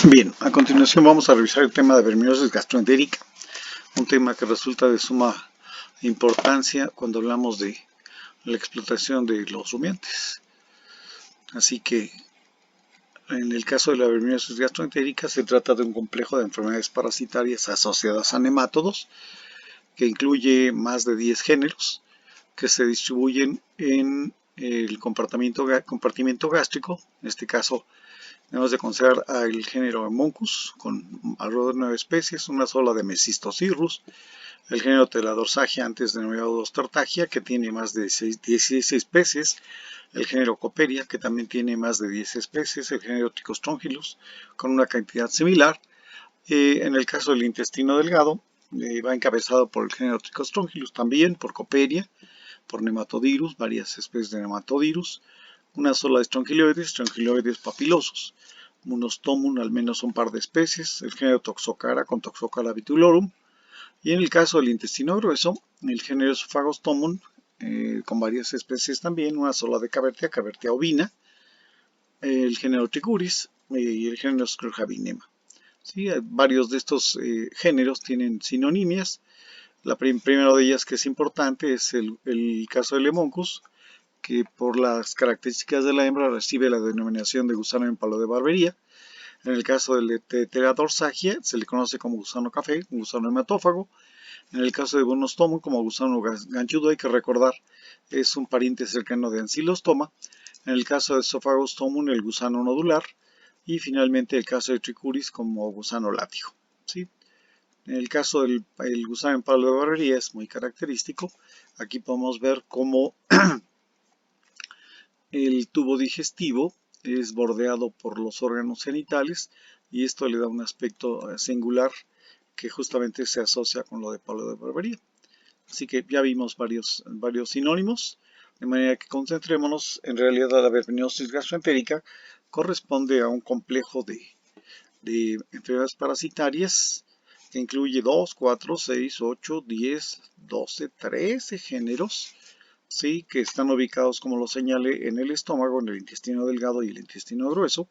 Bien, a continuación vamos a revisar el tema de verminosis gastroentérica, un tema que resulta de suma importancia cuando hablamos de la explotación de los rumiantes. Así que, en el caso de la verminosis gastroentérica, se trata de un complejo de enfermedades parasitarias asociadas a nemátodos, que incluye más de 10 géneros, que se distribuyen en el compartimento gástrico, en este caso debemos de considerar al género Monchus, con alrededor de 9 especies, una sola de Mecistocirrus, el género Teladorsagia, antes denominado Ostertagia, que tiene más de 16 especies, el género Coperia, que también tiene más de 10 especies, el género Tricostrongylus, con una cantidad similar. En el caso del intestino delgado, va encabezado por el género Tricostrongylus, también por Coperia, por Nematodirus, varias especies de Nematodirus, una sola de Strongyloides papilosus, Monostomum, al menos un par de especies, el género Toxocara con Toxocara vitulorum, y en el caso del intestino grueso, el género Esophagostomum, con varias especies también, una sola de Cavertia ovina, el género Trichuris y el género Scrojavinema. ¿Sí? Varios de estos géneros tienen sinonimias. La primera de ellas que es importante es el caso del Hemoncus, que por las características de la hembra recibe la denominación de gusano en palo de barbería. En el caso del Teladorsagia se le conoce como gusano café, un gusano hematófago. En el caso de Monostomum como gusano ganchudo, hay que recordar, es un pariente cercano de Ancylostoma. En el caso de Esophagostomum, el gusano nodular. Y finalmente el caso de Trichuris como gusano látigo. ¿Sí? En el caso del gusano en palo de barbería es muy característico. Aquí podemos ver cómo el tubo digestivo es bordeado por los órganos genitales y esto le da un aspecto singular que justamente se asocia con lo de palo de barbería. Así que ya vimos varios sinónimos, de manera que concentrémonos. En realidad la verminosis gastroentérica corresponde a un complejo de enfermedades parasitarias que incluye 2, 4, 6, 8, 10, 12, 13 géneros, ¿sí? Que están ubicados, como lo señalé, en el estómago, en el intestino delgado y el intestino grueso,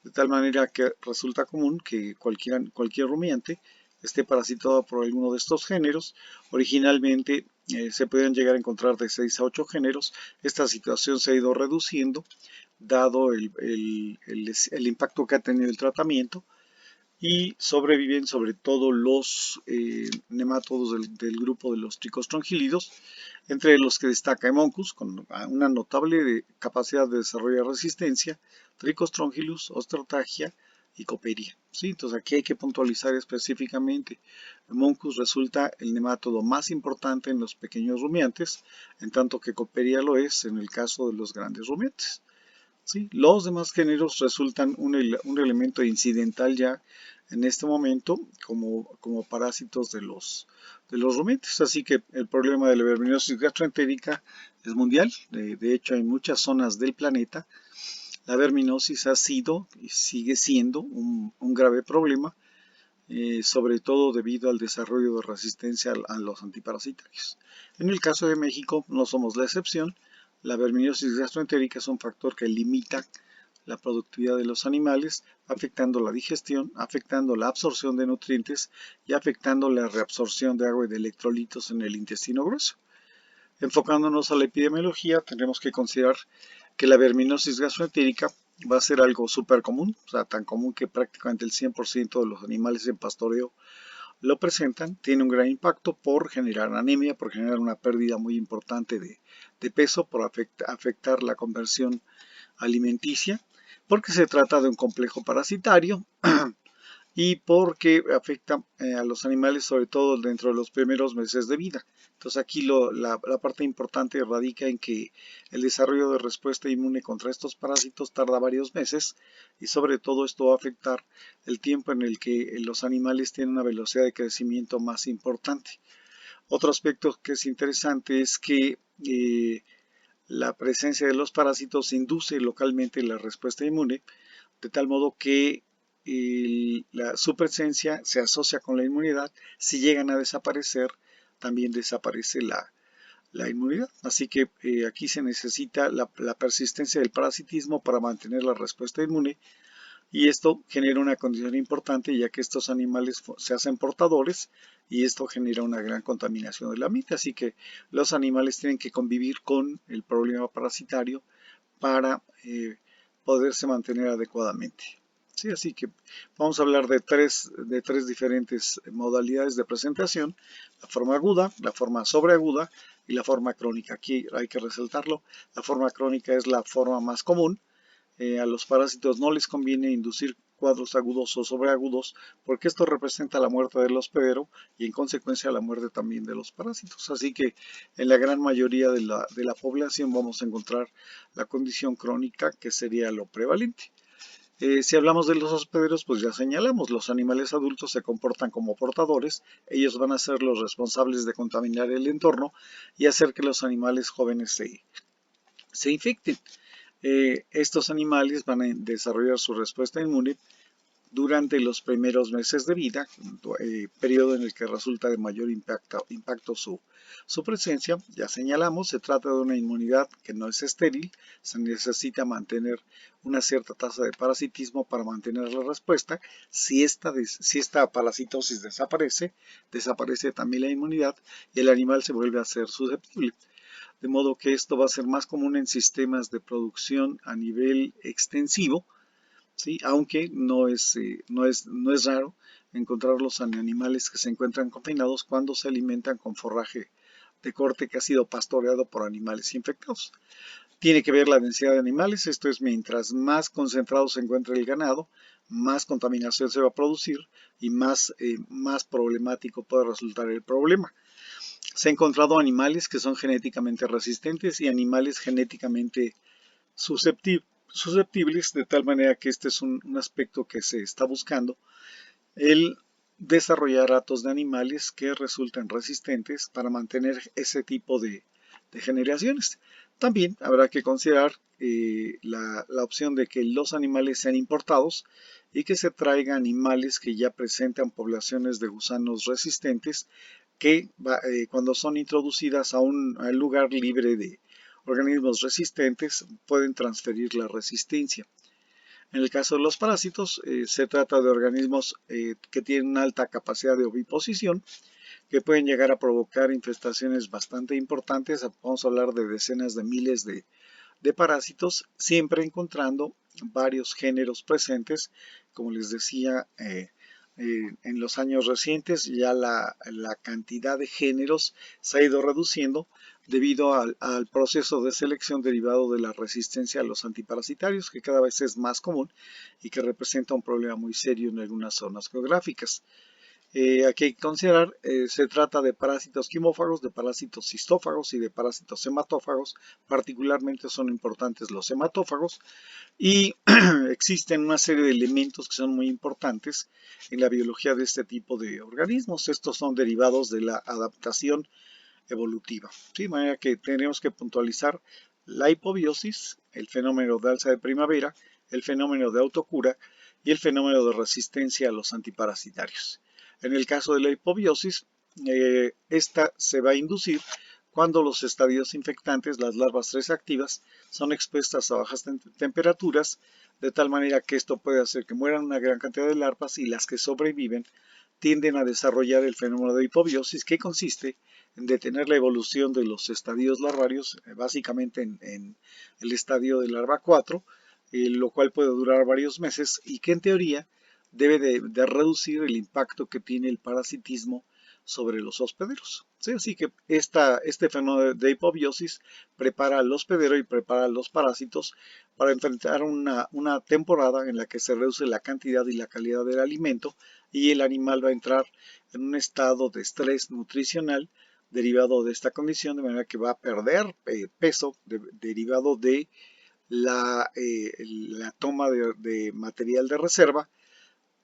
de tal manera que resulta común que cualquier rumiante esté parasitado por alguno de estos géneros. Originalmente se podían llegar a encontrar de 6 a 8 géneros. Esta situación se ha ido reduciendo dado el impacto que ha tenido el tratamiento, y sobreviven sobre todo los nemátodos del grupo de los tricostrongílidos, entre los que destaca Hemoncus, con una notable capacidad de desarrollar resistencia, Tricostrongylus, Ostertagia y Coperia. ¿Sí? Entonces aquí hay que puntualizar específicamente. Hemoncus resulta el nemátodo más importante en los pequeños rumiantes, en tanto que Coperia lo es en el caso de los grandes rumiantes. ¿Sí? Los demás géneros resultan un elemento incidental ya en este momento como parásitos de los rumiantes. Así que el problema de la verminosis gastroentérica es mundial. De hecho, en muchas zonas del planeta la verminosis ha sido y sigue siendo un grave problema, sobre todo debido al desarrollo de resistencia a los antiparasitarios. En el caso de México no somos la excepción. La verminosis gastroentérica es un factor que limita la productividad de los animales, afectando la digestión, afectando la absorción de nutrientes y afectando la reabsorción de agua y de electrolitos en el intestino grueso. Enfocándonos a la epidemiología, tendremos que considerar que la verminosis gastroentérica va a ser algo súper común, o sea, tan común que prácticamente el 100% de los animales en pastoreo lo presentan. Tiene un gran impacto por generar anemia, por generar una pérdida muy importante de peso, por afectar la conversión alimenticia, porque se trata de un complejo parasitario y porque afecta a los animales, sobre todo dentro de los primeros meses de vida. Entonces aquí la parte importante radica en que el desarrollo de respuesta inmune contra estos parásitos tarda varios meses, y sobre todo esto va a afectar el tiempo en el que los animales tienen una velocidad de crecimiento más importante. Otro aspecto que es interesante es que la presencia de los parásitos induce localmente la respuesta inmune, de tal modo que su presencia se asocia con la inmunidad. Si llegan a desaparecer, también desaparece la inmunidad. Así que aquí se necesita la persistencia del parasitismo para mantener la respuesta inmune, y esto genera una condición importante ya que estos animales se hacen portadores y esto genera una gran contaminación del ambiente, así que los animales tienen que convivir con el problema parasitario para poderse mantener adecuadamente. Sí, así que vamos a hablar de tres diferentes modalidades de presentación: la forma aguda, la forma sobreaguda y la forma crónica. Aquí hay que resaltarlo, la forma crónica es la forma más común. A los parásitos no les conviene inducir cuadros agudos o sobreagudos porque esto representa la muerte del hospedero y en consecuencia la muerte también de los parásitos. Así que en la gran mayoría de la población vamos a encontrar la condición crónica, que sería lo prevalente. Si hablamos de los hospederos, pues ya señalamos, los animales adultos se comportan como portadores, ellos van a ser los responsables de contaminar el entorno y hacer que los animales jóvenes se infecten. Estos animales van a desarrollar su respuesta inmune durante los primeros meses de vida, periodo en el que resulta de mayor impacto su presencia. Ya señalamos, se trata de una inmunidad que no es estéril, se necesita mantener una cierta tasa de parasitismo para mantener la respuesta. Si esta parasitosis desaparece también la inmunidad y el animal se vuelve a ser susceptible. De modo que esto va a ser más común en sistemas de producción a nivel extensivo, ¿sí? Aunque no es raro encontrarlos en animales que se encuentran confinados cuando se alimentan con forraje de corte que ha sido pastoreado por animales infectados. Tiene que ver la densidad de animales, esto es, mientras más concentrado se encuentre el ganado, más contaminación se va a producir y más problemático puede resultar el problema. Se han encontrado animales que son genéticamente resistentes y animales genéticamente susceptibles, de tal manera que este es un aspecto que se está buscando, el desarrollar ratos de animales que resulten resistentes para mantener ese tipo de generaciones. También habrá que considerar la opción de que los animales sean importados y que se traigan animales que ya presentan poblaciones de gusanos resistentes que cuando son introducidas a un lugar libre de organismos resistentes pueden transferir la resistencia. En el caso de los parásitos, se trata de organismos que tienen una alta capacidad de oviposición, que pueden llegar a provocar infestaciones bastante importantes. Vamos a hablar de decenas de miles de parásitos, siempre encontrando varios géneros presentes. Como les decía, en los años recientes ya la cantidad de géneros se ha ido reduciendo debido al proceso de selección derivado de la resistencia a los antiparasitarios, que cada vez es más común y que representa un problema muy serio en algunas zonas geográficas. Aquí hay que considerar, se trata de parásitos quimófagos, de parásitos cistófagos y de parásitos hematófagos. Particularmente son importantes los hematófagos y existen una serie de elementos que son muy importantes en la biología de este tipo de organismos. Estos son derivados de la adaptación evolutiva. ¿Sí? De manera que tenemos que puntualizar la hipobiosis, el fenómeno de alza de primavera, el fenómeno de autocura y el fenómeno de resistencia a los antiparasitarios. En el caso de la hipobiosis, esta se va a inducir cuando los estadios infectantes, las larvas 3 activas, son expuestas a bajas temperaturas, de tal manera que esto puede hacer que mueran una gran cantidad de larvas y las que sobreviven tienden a desarrollar el fenómeno de hipobiosis, que consiste en detener la evolución de los estadios larvarios, básicamente en el estadio de larva 4, lo cual puede durar varios meses y que en teoría debe de reducir el impacto que tiene el parasitismo sobre los hospederos. ¿Sí? Así que este fenómeno de hipobiosis prepara al hospedero y prepara a los parásitos para enfrentar una temporada en la que se reduce la cantidad y la calidad del alimento y el animal va a entrar en un estado de estrés nutricional derivado de esta condición, de manera que va a perder peso derivado de la toma de material de reserva,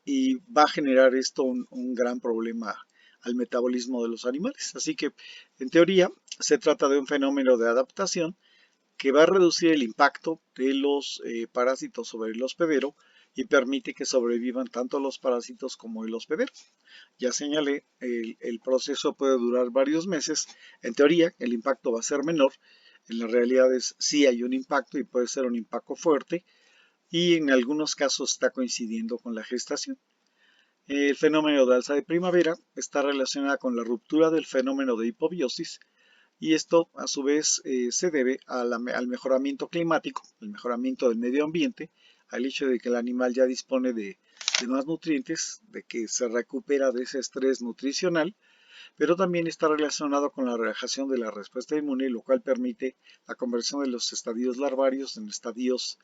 y va a generar esto un gran problema al metabolismo de los animales. Así que, en teoría, se trata de un fenómeno de adaptación que va a reducir el impacto de los parásitos sobre el hospedero y permite que sobrevivan tanto los parásitos como el hospedero. Ya señalé, el proceso puede durar varios meses. En teoría, el impacto va a ser menor. En la realidad sí hay un impacto y puede ser un impacto fuerte, y en algunos casos está coincidiendo con la gestación. El fenómeno de alza de primavera está relacionado con la ruptura del fenómeno de hipobiosis y esto a su vez se debe al mejoramiento climático, el mejoramiento del medio ambiente, al hecho de que el animal ya dispone de más nutrientes, de que se recupera de ese estrés nutricional, pero también está relacionado con la relajación de la respuesta inmune, lo cual permite la conversión de los estadios larvarios en estadios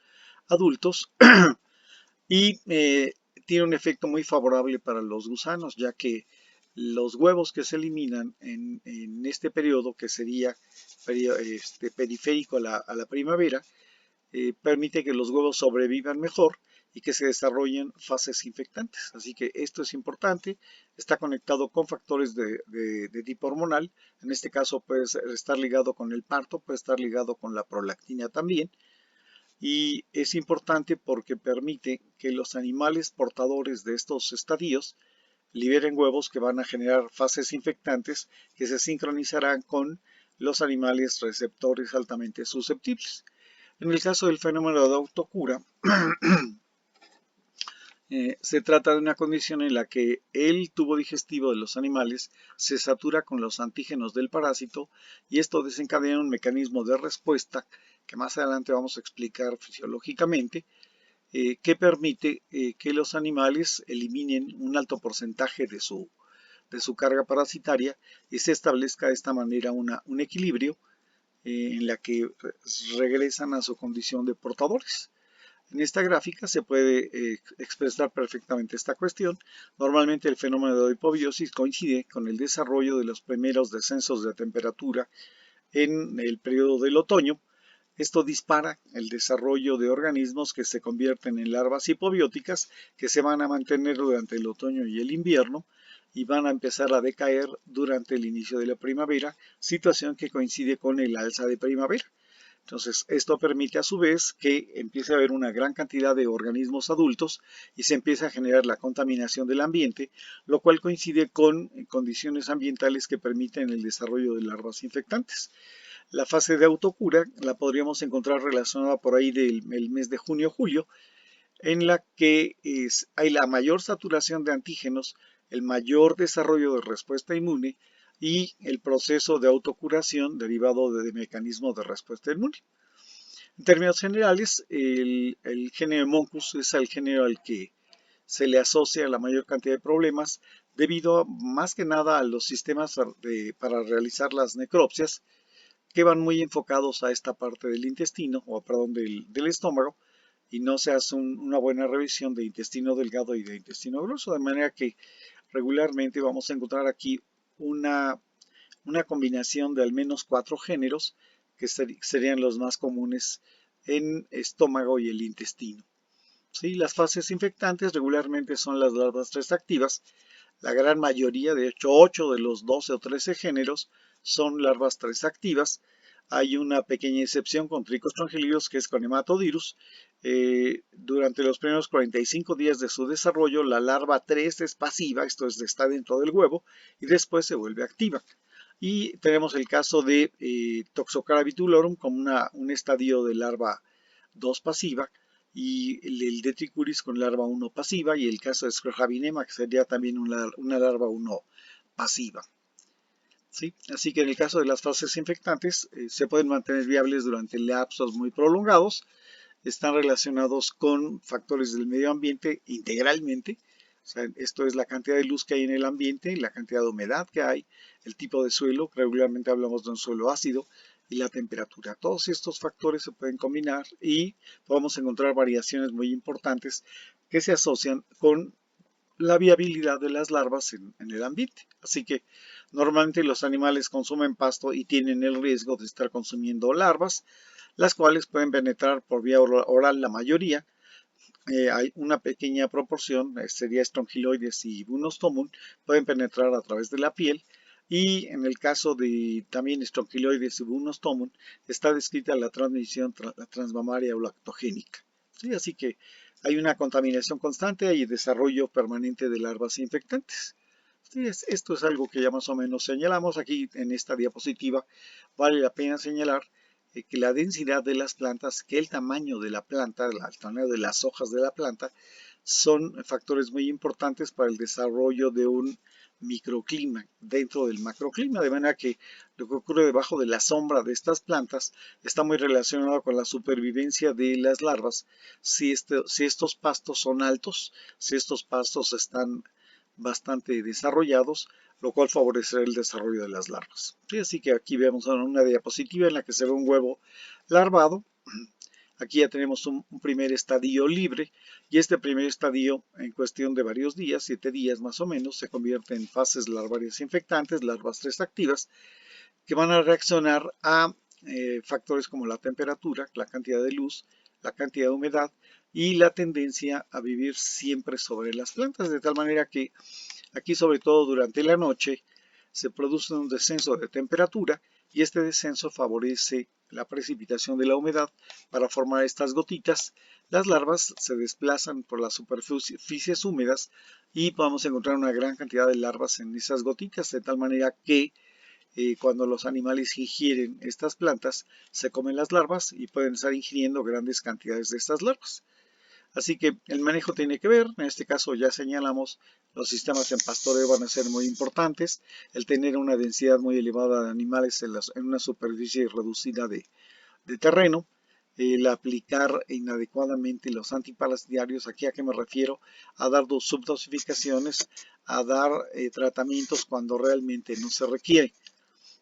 adultos y tiene un efecto muy favorable para los gusanos, ya que los huevos que se eliminan en este periodo, que sería periférico a la primavera, permite que los huevos sobrevivan mejor y que se desarrollen fases infectantes. Así que esto es importante, está conectado con factores de tipo hormonal, en este caso puede estar ligado con el parto, puede estar ligado con la prolactina también, y es importante porque permite que los animales portadores de estos estadios liberen huevos que van a generar fases infectantes que se sincronizarán con los animales receptores altamente susceptibles. En el caso del fenómeno de autocura, se trata de una condición en la que el tubo digestivo de los animales se satura con los antígenos del parásito y esto desencadena un mecanismo de respuesta que más adelante vamos a explicar fisiológicamente, que permite que los animales eliminen un alto porcentaje de su carga parasitaria y se establezca de esta manera un equilibrio en la que regresan a su condición de portadores. En esta gráfica se puede expresar perfectamente esta cuestión. Normalmente el fenómeno de hipobiosis coincide con el desarrollo de los primeros descensos de temperatura en el periodo del otoño. Esto dispara el desarrollo de organismos que se convierten en larvas hipobióticas que se van a mantener durante el otoño y el invierno y van a empezar a decaer durante el inicio de la primavera, situación que coincide con el alza de primavera. Entonces, esto permite a su vez que empiece a haber una gran cantidad de organismos adultos y se empieza a generar la contaminación del ambiente, lo cual coincide con condiciones ambientales que permiten el desarrollo de larvas infectantes. La fase de autocura la podríamos encontrar relacionada por ahí del mes de junio-julio, en la que hay la mayor saturación de antígenos, el mayor desarrollo de respuesta inmune y el proceso de autocuración derivado de mecanismos de respuesta inmune. En términos generales, el género Moncus es el género al que se le asocia la mayor cantidad de problemas debido más que nada a los sistemas para realizar las necropsias que van muy enfocados a esta parte del intestino, o perdón, del estómago, y no se hace una buena revisión de intestino delgado y de intestino grueso, de manera que regularmente vamos a encontrar aquí una, una combinación de al menos 4 géneros que serían los más comunes en estómago y el intestino. ¿Sí? Las fases infectantes regularmente son las larvas 3 activas. La gran mayoría, de hecho 8 de los 12 o 13 géneros, son larvas 3 activas. Hay una pequeña excepción con Trichostrongylidus, que es con Hematodirus. Durante los primeros 45 días de su desarrollo, la larva 3 es pasiva, esto es, está dentro del huevo, y después se vuelve activa. Y tenemos el caso de Toxocara vitulorum como un estadio de larva 2 pasiva, y el de Trichuris con larva 1 pasiva, y el caso de Scrojavinema, que sería también una larva 1 pasiva. ¿Sí? Así que en el caso de las fases infectantes se pueden mantener viables durante lapsos muy prolongados, están relacionados con factores del medio ambiente integralmente. O sea, esto es la cantidad de luz que hay en el ambiente, la cantidad de humedad que hay, el tipo de suelo, regularmente hablamos de un suelo ácido, y la temperatura. Todos estos factores se pueden combinar y podemos encontrar variaciones muy importantes que se asocian con la viabilidad de las larvas en el ambiente. Así que normalmente los animales consumen pasto y tienen el riesgo de estar consumiendo larvas, las cuales pueden penetrar por vía oral la mayoría. Hay una pequeña proporción, sería Strongyloides y Bunostomum, pueden penetrar a través de la piel. Y en el caso de también Strongyloides y Bunostomum, está descrita la transmisión transmamaria o lactogénica. ¿Sí? Así que hay una contaminación constante y desarrollo permanente de larvas infectantes. Sí, esto es algo que ya más o menos señalamos aquí en esta diapositiva. Vale la pena señalar que la densidad de las plantas, que el tamaño de la planta, el tamaño de las hojas de la planta, son factores muy importantes para el desarrollo de un microclima dentro del macroclima, de manera que lo que ocurre debajo de la sombra de estas plantas está muy relacionado con la supervivencia de las larvas. Si estos pastos son altos, si estos pastos están bastante desarrollados, lo cual favorecerá el desarrollo de las larvas. Sí, así que aquí vemos una diapositiva en la que se ve un huevo larvado. Aquí ya tenemos un primer estadio libre, y este primer estadio, en cuestión de varios días, 7 días más o menos, se convierte en fases larvarias infectantes, larvas 3 activas, que van a reaccionar a factores como la temperatura, la cantidad de luz, la cantidad de humedad y la tendencia a vivir siempre sobre las plantas, de tal manera que aquí, sobre todo durante la noche, se produce un descenso de temperatura, y este descenso favorece la precipitación de la humedad para formar estas gotitas. Las larvas se desplazan por las superficies húmedas y podemos encontrar una gran cantidad de larvas en esas gotitas, de tal manera que cuando los animales ingieren estas plantas, se comen las larvas y pueden estar ingiriendo grandes cantidades de estas larvas. Así que el manejo tiene que ver, en este caso ya señalamos, los sistemas en pastoreo van a ser muy importantes, el tener una densidad muy elevada de animales en una superficie reducida de terreno, el aplicar inadecuadamente los antiparasitarios. Aquí a qué me refiero: a dar subdosificaciones, a dar tratamientos cuando realmente no se requiere.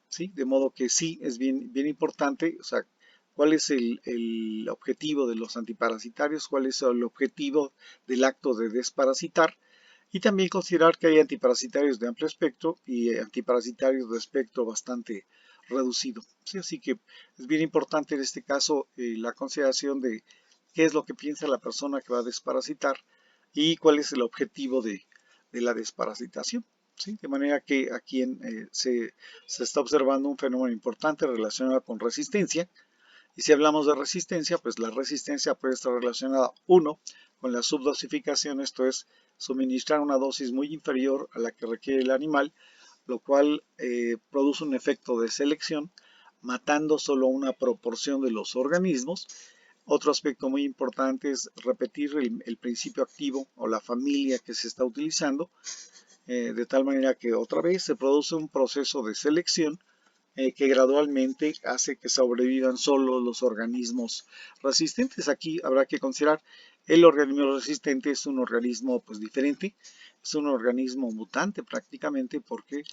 ¿Sí? De modo que sí, es bien importante, o sea, cuál es el objetivo de los antiparasitarios, cuál es el objetivo del acto de desparasitar, y también considerar que hay antiparasitarios de amplio espectro y antiparasitarios de espectro bastante reducido. ¿Sí? Así que es bien importante en este caso la consideración de qué es lo que piensa la persona que va a desparasitar y cuál es el objetivo de la desparasitación. ¿Sí? De manera que aquí se está observando un fenómeno importante relacionado con resistencia. Y si hablamos de resistencia, pues la resistencia puede estar relacionada, uno, con la subdosificación, esto es, suministrar una dosis muy inferior a la que requiere el animal, lo cual produce un efecto de selección, matando solo una proporción de los organismos. Otro aspecto muy importante es repetir el principio activo o la familia que se está utilizando, de tal manera que otra vez se produce un proceso de selección que gradualmente hace que sobrevivan solo los organismos resistentes. Aquí habrá que considerar el organismo resistente es un organismo pues diferente, es un organismo mutante prácticamente porque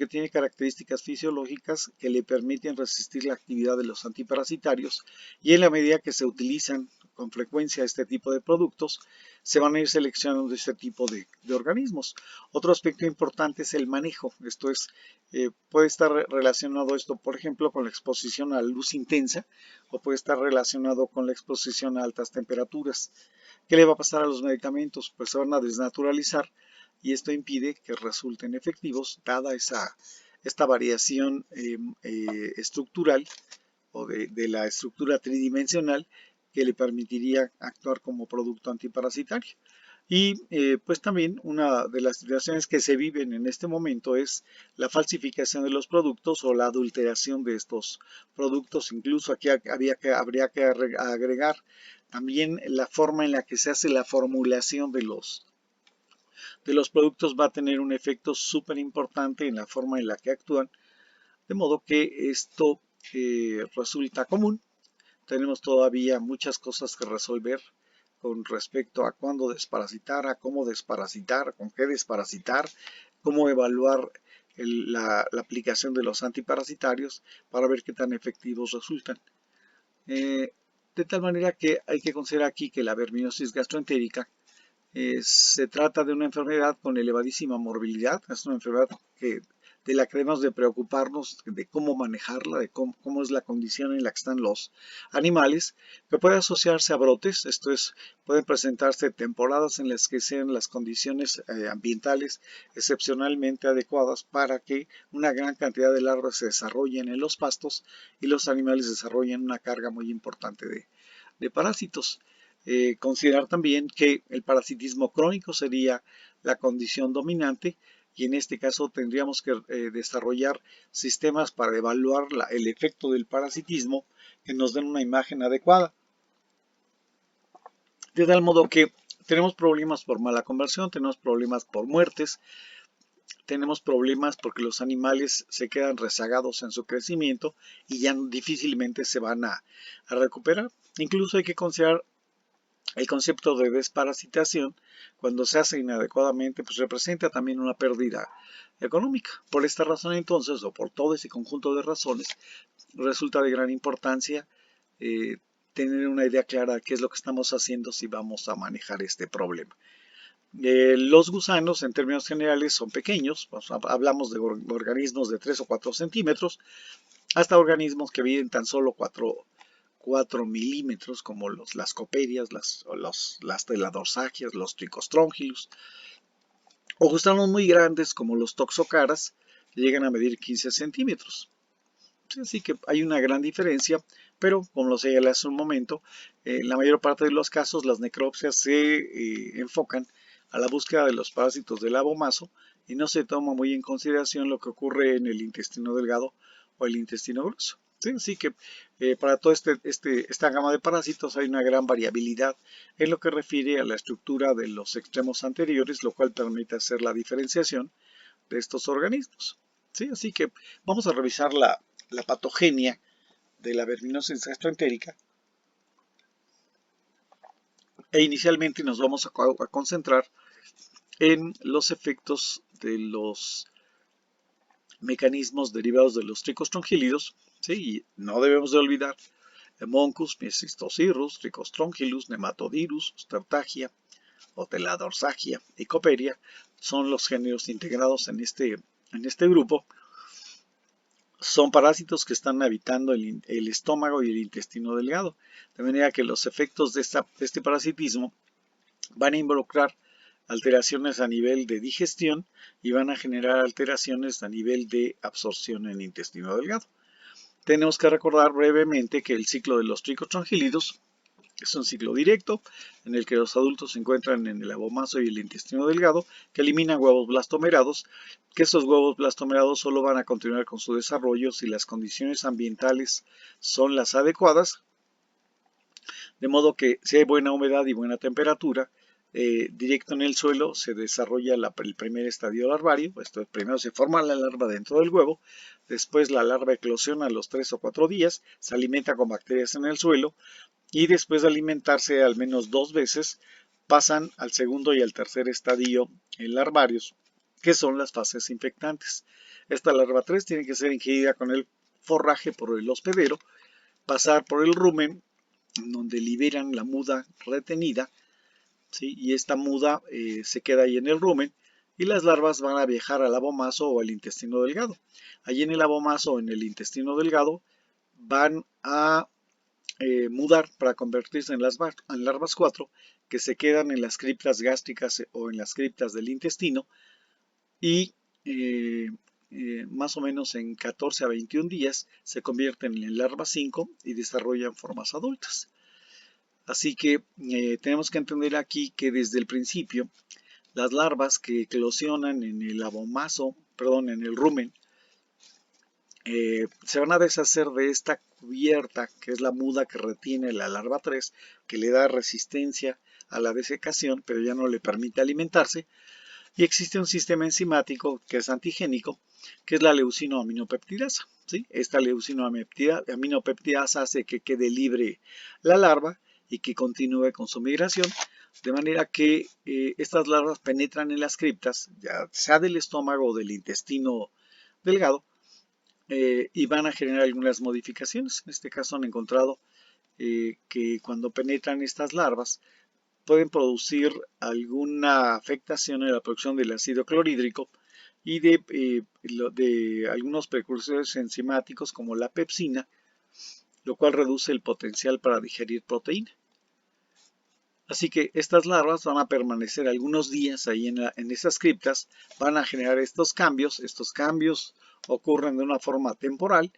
tiene características fisiológicas que le permiten resistir la actividad de los antiparasitarios, y en la medida que se utilizan con frecuencia este tipo de productos, se van a ir seleccionando este tipo de organismos. Otro aspecto importante es el manejo, esto es, puede estar relacionado esto, por ejemplo, con la exposición a luz intensa, o puede estar relacionado con la exposición a altas temperaturas. ¿Qué le va a pasar a los medicamentos? Pues se van a desnaturalizar, y esto impide que resulten efectivos dada esta variación estructural o de la estructura tridimensional que le permitiría actuar como producto antiparasitario. Y pues también una de las situaciones que se viven en este momento es la falsificación de los productos o la adulteración de estos productos. Incluso aquí habría que agregar también la forma en la que se hace la formulación de los productos. Va a tener un efecto súper importante en la forma en la que actúan, de modo que esto resulta común. Tenemos todavía muchas cosas que resolver con respecto a cuándo desparasitar, a cómo desparasitar, con qué desparasitar, cómo evaluar la aplicación de los antiparasitarios para ver qué tan efectivos resultan. De tal manera que hay que considerar aquí que la verminosis gastroentérica se trata de una enfermedad con elevadísima morbilidad. Es una enfermedad de la que debemos de preocuparnos de cómo manejarla, de cómo es la condición en la que están los animales, que puede asociarse a brotes. Esto es, pueden presentarse temporadas en las que sean las condiciones ambientales excepcionalmente adecuadas para que una gran cantidad de larvas se desarrollen en los pastos y los animales desarrollen una carga muy importante de parásitos. Considerar también que el parasitismo crónico sería la condición dominante, y en este caso tendríamos que desarrollar sistemas para evaluar el efecto del parasitismo que nos den una imagen adecuada. De tal modo que tenemos problemas por mala conversión, tenemos problemas por muertes, tenemos problemas porque los animales se quedan rezagados en su crecimiento y ya difícilmente se van a recuperar. Incluso hay que considerar el concepto de desparasitación. Cuando se hace inadecuadamente, pues representa también una pérdida económica. Por esta razón entonces, o por todo ese conjunto de razones, resulta de gran importancia tener una idea clara de qué es lo que estamos haciendo si vamos a manejar este problema. Los gusanos, en términos generales, son pequeños. Pues, hablamos de organismos de 3 o 4 centímetros, hasta organismos que viven tan solo 4 milímetros, como las coperias, las teladorsagias, los Trichostronchylus, o gusanos muy grandes como los Toxocaras, que llegan a medir 15 centímetros. Así que hay una gran diferencia, pero como lo señalé hace un momento, en la mayor parte de los casos las necropsias se enfocan a la búsqueda de los parásitos del abomaso y no se toma muy en consideración lo que ocurre en el intestino delgado o el intestino grueso. ¿Sí? Así que para toda esta gama de parásitos hay una gran variabilidad en lo que refiere a la estructura de los extremos anteriores, lo cual permite hacer la diferenciación de estos organismos. ¿Sí? Así que vamos a revisar la patogenia de la verminosis gastroentérica e inicialmente nos vamos a concentrar en los efectos de los mecanismos derivados de los tricostrongylidos, ¿sí? Y no debemos de olvidar Hemoncus, Myxistosirrus, Trichostronchylus, Nematodirus, Stertagia, Oteladorsagia y Coperia son los géneros integrados en este grupo. Son parásitos que están habitando el estómago y el intestino delgado, de manera que los efectos de este parasitismo van a involucrar alteraciones a nivel de digestión y van a generar alteraciones a nivel de absorción en el intestino delgado. Tenemos que recordar brevemente que el ciclo de los tricostrongylidos es un ciclo directo en el que los adultos se encuentran en el abomaso y el intestino delgado, que eliminan huevos blastomerados, que estos huevos blastomerados solo van a continuar con su desarrollo si las condiciones ambientales son las adecuadas, de modo que si hay buena humedad y buena temperatura, directo en el suelo se desarrolla el primer estadio larvario. Esto primero se forma la larva dentro del huevo, después la larva eclosiona a los 3 o 4 días, se alimenta con bacterias en el suelo, y después de alimentarse al menos 2 veces, pasan al segundo y al tercer estadio en larvarios, que son las fases infectantes. Esta larva 3 tiene que ser ingerida con el forraje por el hospedero, pasar por el rumen, donde liberan la muda retenida, ¿sí? Y esta muda se queda ahí en el rumen, y las larvas van a viajar al abomaso o al intestino delgado. Allí en el abomaso o en el intestino delgado van a mudar para convertirse en larvas 4 que se quedan en las criptas gástricas o en las criptas del intestino y más o menos en 14 a 21 días se convierten en larvas 5 y desarrollan formas adultas. Así que tenemos que entender aquí que desde el principio las larvas que eclosionan en el abomaso, perdón, en el rumen, se van a deshacer de esta cubierta, que es la muda que retiene la larva 3, que le da resistencia a la desecación, pero ya no le permite alimentarse. Y existe un sistema enzimático que es antigénico, que es la leucinoaminopeptidasa. ¿Sí? Esta leucinoaminopeptidasa hace que quede libre la larva y que continúe con su migración, de manera que estas larvas penetran en las criptas, ya sea del estómago o del intestino delgado, y van a generar algunas modificaciones. En este caso han encontrado que cuando penetran estas larvas pueden producir alguna afectación en la producción del ácido clorhídrico y de algunos precursores enzimáticos como la pepsina, lo cual reduce el potencial para digerir proteína. Así que estas larvas van a permanecer algunos días ahí en esas criptas, van a generar estos cambios ocurren de una forma temporal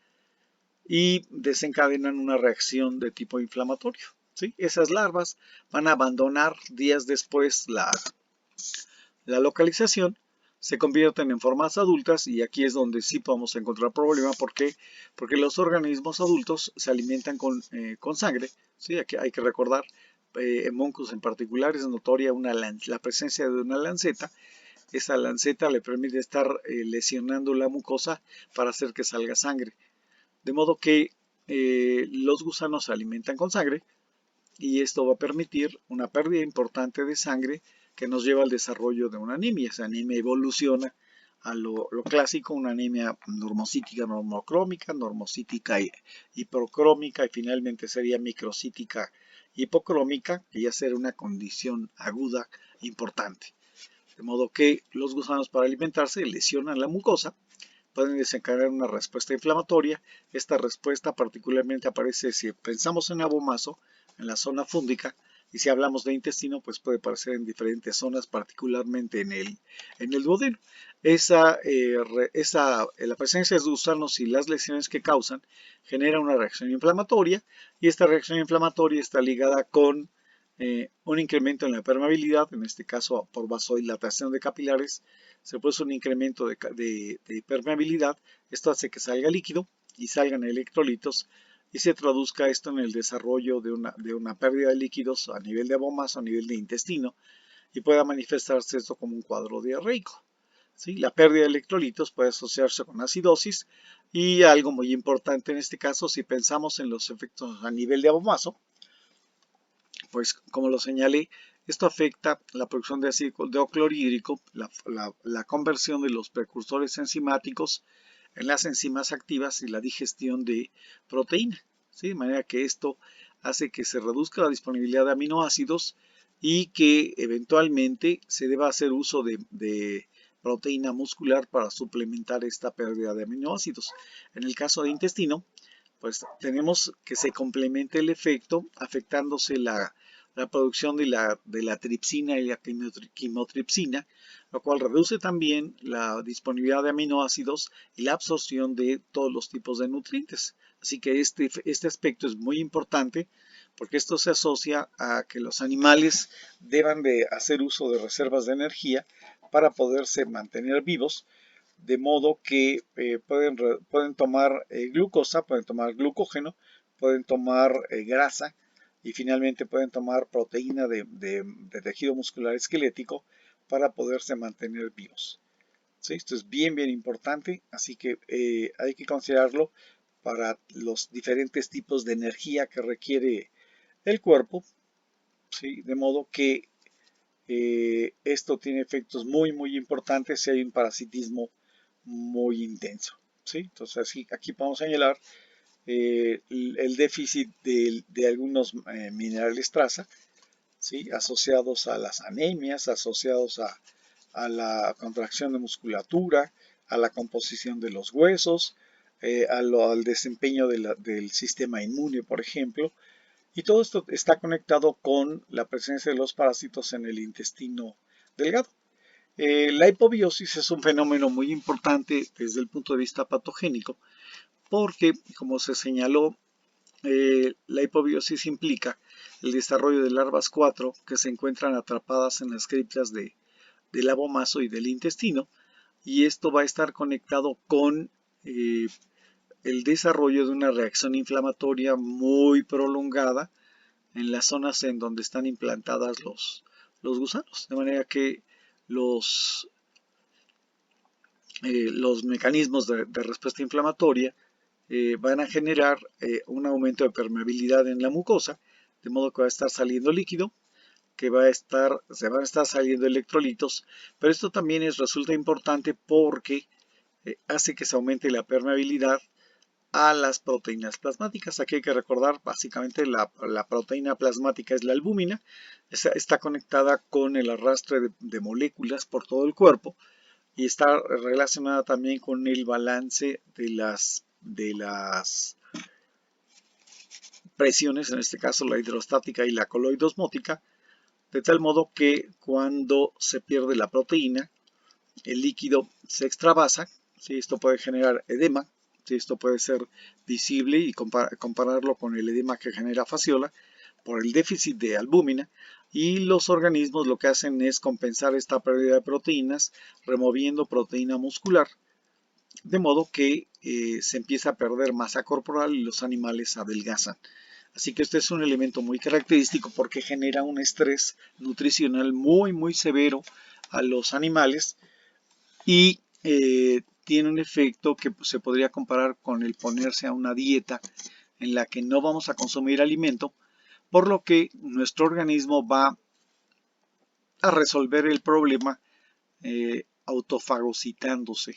y desencadenan una reacción de tipo inflamatorio. ¿Sí? Esas larvas van a abandonar días después la localización se convierten en formas adultas y aquí es donde sí podemos encontrar problema. ¿Por qué? Porque los organismos adultos se alimentan con sangre, ¿sí? Aquí hay que recordar, en moncos en particular es notoria la presencia de una lanceta. Esa lanceta le permite estar lesionando la mucosa para hacer que salga sangre. De modo que los gusanos se alimentan con sangre y esto va a permitir una pérdida importante de sangre que nos lleva al desarrollo de una anemia. Esa anemia evoluciona a lo clásico, una anemia normocítica normocrómica, normocítica hipercrómica y finalmente sería microcítica hipocrómica, que ya será una condición aguda importante. De modo que los gusanos para alimentarse lesionan la mucosa, pueden desencadenar una respuesta inflamatoria. Esta respuesta particularmente aparece si pensamos en abomazo, en la zona fúndica, y si hablamos de intestino, pues puede aparecer en diferentes zonas, particularmente en el duodeno. La presencia de gusanos y las lesiones que causan genera una reacción inflamatoria, y esta reacción inflamatoria está ligada con un incremento en la permeabilidad, en este caso por vasodilatación de capilares, se produce un incremento de permeabilidad. Esto hace que salga líquido y salgan electrolitos y se traduzca esto en el desarrollo de una pérdida de líquidos a nivel de abomazo, a nivel de intestino, y pueda manifestarse esto como un cuadro diarreico. ¿Sí? La pérdida de electrolitos puede asociarse con acidosis y algo muy importante en este caso, si pensamos en los efectos a nivel de abomazo, pues como lo señalé, esto afecta la producción de ácido clorhídrico, la conversión de los precursores enzimáticos en las enzimas activas y la digestión de proteína, ¿sí? De manera que esto hace que se reduzca la disponibilidad de aminoácidos y que eventualmente se deba hacer uso de proteína muscular para suplementar esta pérdida de aminoácidos. En el caso de intestino, pues tenemos que se complemente el efecto afectándose la producción de la tripsina y la quimotripsina, lo cual reduce también la disponibilidad de aminoácidos y la absorción de todos los tipos de nutrientes. Así que este aspecto es muy importante porque esto se asocia a que los animales deban de hacer uso de reservas de energía para poderse mantener vivos, de modo que pueden tomar glucosa, pueden tomar glucógeno, pueden tomar grasa y finalmente pueden tomar proteína de tejido muscular esquelético para poderse mantener vivos. ¿Sí? Esto es bien importante, así que hay que considerarlo para los diferentes tipos de energía que requiere el cuerpo, ¿sí? De modo que esto tiene efectos muy importantes si hay un parasitismo muy intenso, ¿sí? Entonces aquí podemos señalar el déficit de algunos minerales traza, ¿sí? Asociados a las anemias, asociados a la contracción de musculatura, a la composición de los huesos, al desempeño del sistema inmune, por ejemplo. Y todo esto está conectado con la presencia de los parásitos en el intestino delgado. La hipobiosis es un fenómeno muy importante desde el punto de vista patogénico porque, como se señaló, la hipobiosis implica el desarrollo de larvas 4 que se encuentran atrapadas en las criptas del abomazo y del intestino, y esto va a estar conectado con el desarrollo de una reacción inflamatoria muy prolongada en las zonas en donde están implantadas los gusanos, de manera que los mecanismos de respuesta inflamatoria van a generar un aumento de permeabilidad en la mucosa, de modo que va a estar saliendo líquido, que se van a estar saliendo electrolitos, pero esto también resulta importante porque hace que se aumente la permeabilidad a las proteínas plasmáticas. Aquí hay que recordar básicamente la proteína plasmática es la albúmina, está conectada con el arrastre de moléculas por todo el cuerpo y está relacionada también con el balance de las presiones, en este caso la hidrostática y la coloidosmótica, de tal modo que cuando se pierde la proteína, el líquido se extravasa, ¿sí? Esto puede generar edema, ¿sí? Esto puede ser visible y compararlo con el edema que genera fasciola por el déficit de albúmina, y los organismos lo que hacen es compensar esta pérdida de proteínas removiendo proteína muscular, de modo que se empieza a perder masa corporal y los animales adelgazan. Así que este es un elemento muy característico porque genera un estrés nutricional muy severo a los animales y tiene un efecto que se podría comparar con el ponerse a una dieta en la que no vamos a consumir alimento, por lo que nuestro organismo va a resolver el problema autofagocitándose.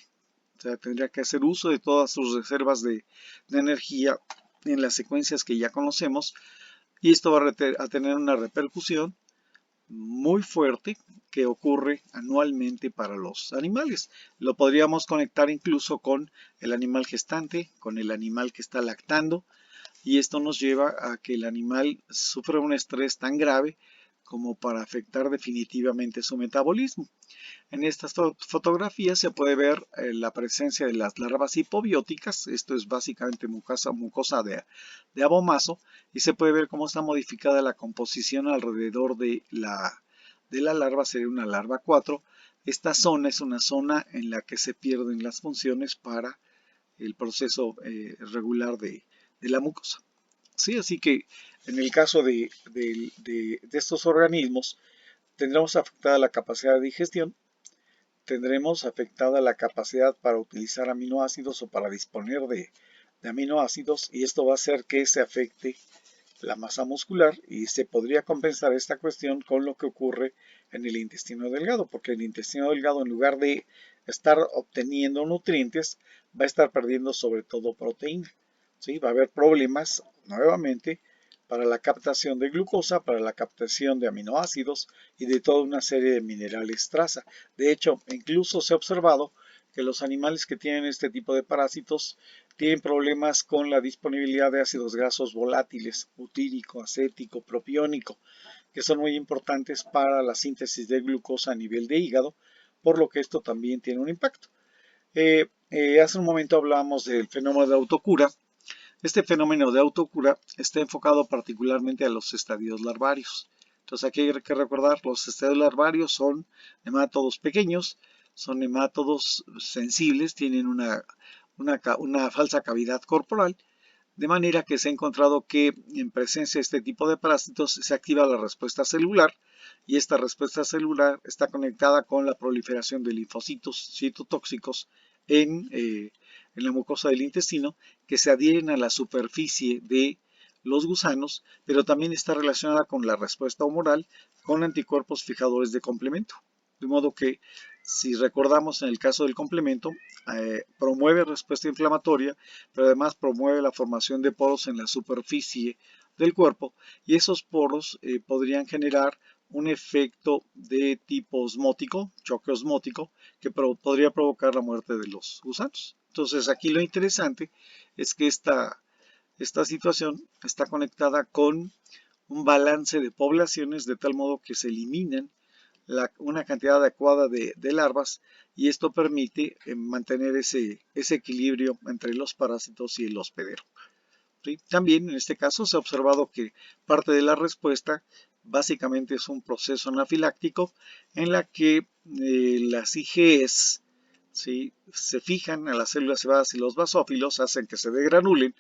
O sea, tendría que hacer uso de todas sus reservas de energía en las secuencias que ya conocemos, y esto va a tener una repercusión muy fuerte que ocurre anualmente para los animales. Lo podríamos conectar incluso con el animal gestante, con el animal que está lactando, y esto nos lleva a que el animal sufra un estrés tan grave como para afectar definitivamente su metabolismo. En estas fotografías se puede ver la presencia de las larvas hipobióticas. Esto es básicamente mucosa de abomaso, y se puede ver cómo está modificada la composición alrededor de la larva. Sería una larva 4. Esta zona es una zona en la que se pierden las funciones para el proceso regular de la mucosa. ¿Sí? Así que en el caso de estos organismos tendremos afectada la capacidad de digestión, tendremos afectada la capacidad para utilizar aminoácidos o para disponer de aminoácidos, y esto va a hacer que se afecte la masa muscular, y se podría compensar esta cuestión con lo que ocurre en el intestino delgado, porque el intestino delgado, en lugar de estar obteniendo nutrientes, va a estar perdiendo sobre todo proteína. ¿Sí? Va a haber problemas nuevamente para la captación de glucosa, para la captación de aminoácidos y de toda una serie de minerales traza. De hecho, incluso se ha observado que los animales que tienen este tipo de parásitos tienen problemas con la disponibilidad de ácidos grasos volátiles, butírico, acético, propiónico, que son muy importantes para la síntesis de glucosa a nivel de hígado, por lo que esto también tiene un impacto. Hace un momento hablábamos del fenómeno de autocura. Este fenómeno de autocura está enfocado particularmente a los estadios larvarios. Entonces aquí hay que recordar, los estadios larvarios son nemátodos pequeños, son nemátodos sensibles, tienen una falsa cavidad corporal, de manera que se ha encontrado que en presencia de este tipo de parásitos se activa la respuesta celular, y esta respuesta celular está conectada con la proliferación de linfocitos citotóxicos en la mucosa del intestino, que se adhieren a la superficie de los gusanos, pero también está relacionada con la respuesta humoral con anticuerpos fijadores de complemento. De modo que, si recordamos en el caso del complemento, promueve respuesta inflamatoria, pero además promueve la formación de poros en la superficie del cuerpo, y esos poros podrían generar un efecto de tipo osmótico, choque osmótico, que podría provocar la muerte de los gusanos. Entonces aquí lo interesante es que esta situación está conectada con un balance de poblaciones, de tal modo que se eliminan una cantidad adecuada de larvas, y esto permite mantener ese equilibrio entre los parásitos y el hospedero. ¿Sí? También en este caso se ha observado que parte de la respuesta básicamente es un proceso anafiláctico en la que las IgEs, ¿sí?, se fijan a las células cebadas, y los basófilos hacen que se degranulen,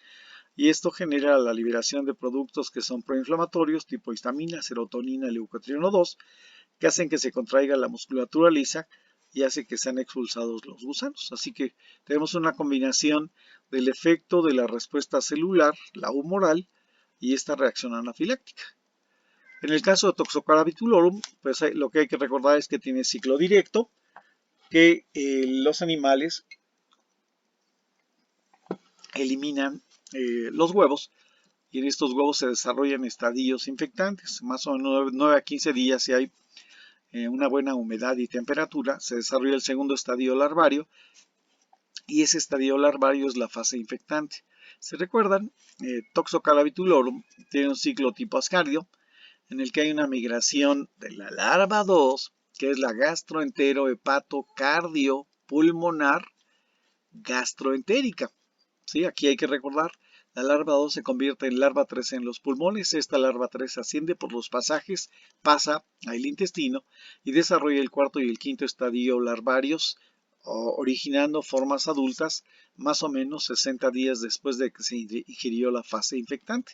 y esto genera la liberación de productos que son proinflamatorios tipo histamina, serotonina, leucotrieno 2, que hacen que se contraiga la musculatura lisa y hace que sean expulsados los gusanos. Así que tenemos una combinación del efecto de la respuesta celular, la humoral, y esta reacción anafiláctica. En el caso de Toxocarabitulorum, pues lo que hay que recordar es que tiene ciclo directo, que los animales eliminan los huevos, y en estos huevos se desarrollan estadios infectantes. Más o menos 9 a 15 días, si hay una buena humedad y temperatura, se desarrolla el segundo estadio larvario, y ese estadio larvario es la fase infectante. ¿Se recuerdan? Toxocarabitulorum tiene un ciclo tipo ascardio, en el que hay una migración de la larva 2, que es la gastroenterohepatocardiopulmonar gastroentérica. ¿Sí? Aquí hay que recordar, La larva 2 se convierte en larva 3 en los pulmones. Esta larva 3 asciende por los pasajes, pasa al intestino y desarrolla el cuarto y el quinto estadio larvarios, originando formas adultas más o menos 60 días después de que se ingirió la fase infectante.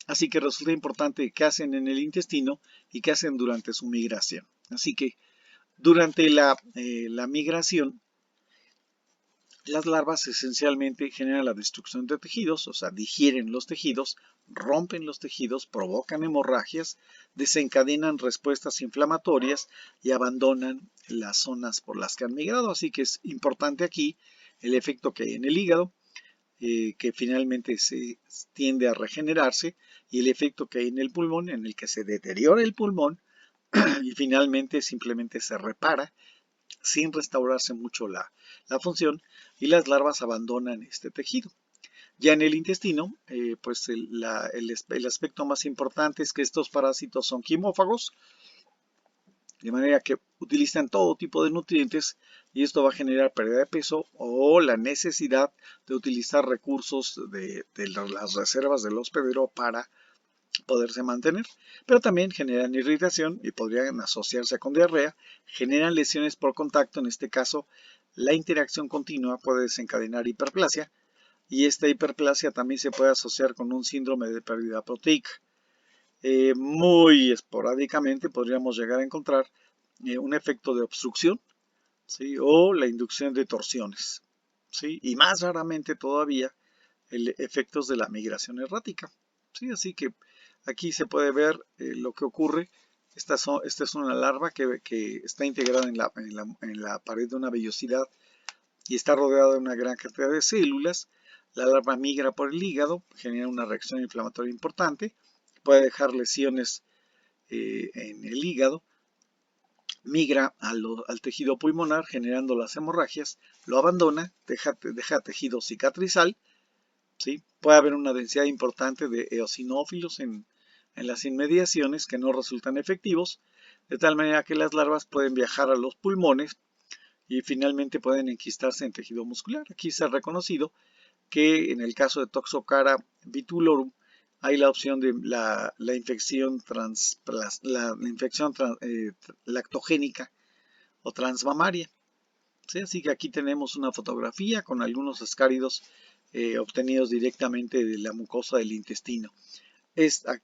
Así que resulta importante qué hacen en el intestino y qué hacen durante su migración. Así que durante la migración, las larvas esencialmente generan la destrucción de tejidos, o sea, digieren los tejidos, rompen los tejidos, provocan hemorragias, desencadenan respuestas inflamatorias y abandonan las zonas por las que han migrado. Así que es importante aquí el efecto que hay en el hígado, que finalmente se tiende a regenerarse, y el efecto que hay en el pulmón, en el que se deteriora el pulmón y finalmente simplemente se repara sin restaurarse mucho la función, y las larvas abandonan este tejido. Ya en el intestino, pues el aspecto más importante es que estos parásitos son quimófagos, de manera que utilizan todo tipo de nutrientes, y esto va a generar pérdida de peso o la necesidad de utilizar recursos de las reservas del hospedero para poderse mantener, pero también generan irritación y podrían asociarse con diarrea, generan lesiones por contacto. En este caso, la interacción continua puede desencadenar hiperplasia, y esta hiperplasia también se puede asociar con un síndrome de pérdida proteica. Muy esporádicamente podríamos llegar a encontrar un efecto de obstrucción, ¿sí? O la inducción de torsiones, ¿sí? Y más raramente todavía efectos de la migración errática, ¿sí? Así que aquí se puede ver lo que ocurre. Esta es una larva que está integrada en la pared de una vellosidad y está rodeada de una gran cantidad de células. La larva migra por el hígado, genera una reacción inflamatoria importante, puede dejar lesiones en el hígado, migra al tejido pulmonar generando las hemorragias, lo abandona, deja tejido cicatrizal, ¿sí? Puede haber una densidad importante de eosinófilos en las inmediaciones que no resultan efectivos, de tal manera que las larvas pueden viajar a los pulmones y finalmente pueden enquistarse en tejido muscular. Aquí se ha reconocido que en el caso de Toxocara vitulorum hay la opción de la infección lactogénica o transmamaria, ¿sí? Así que aquí tenemos una fotografía con algunos ascáridos obtenidos directamente de la mucosa del intestino.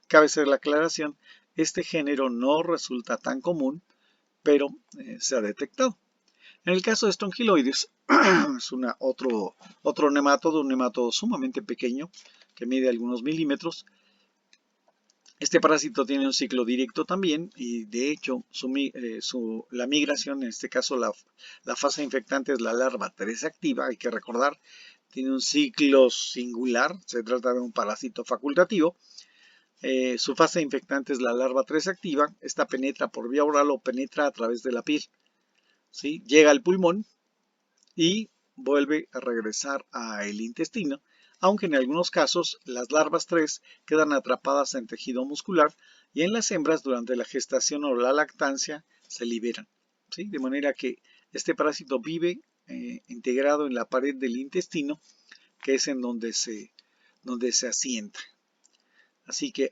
Cabe hacer la aclaración, este género no resulta tan común, pero se ha detectado. En el caso de Strongyloides, es otro nemátodo, un nemátodo sumamente pequeño que mide algunos milímetros. Este parásito tiene un ciclo directo también, y de hecho la migración, en este caso la fase infectante es la larva 3 activa. Hay que recordar, tiene un ciclo singular, se trata de un parásito facultativo. Su fase infectante es la larva 3 activa. Esta penetra por vía oral o penetra a través de la piel, ¿sí? Llega al pulmón y vuelve a regresar al intestino, aunque en algunos casos las larvas 3 quedan atrapadas en tejido muscular y en las hembras durante la gestación o la lactancia se liberan, ¿sí? De manera que este parásito vive integrado en la pared del intestino, que es en donde se asienta. Así que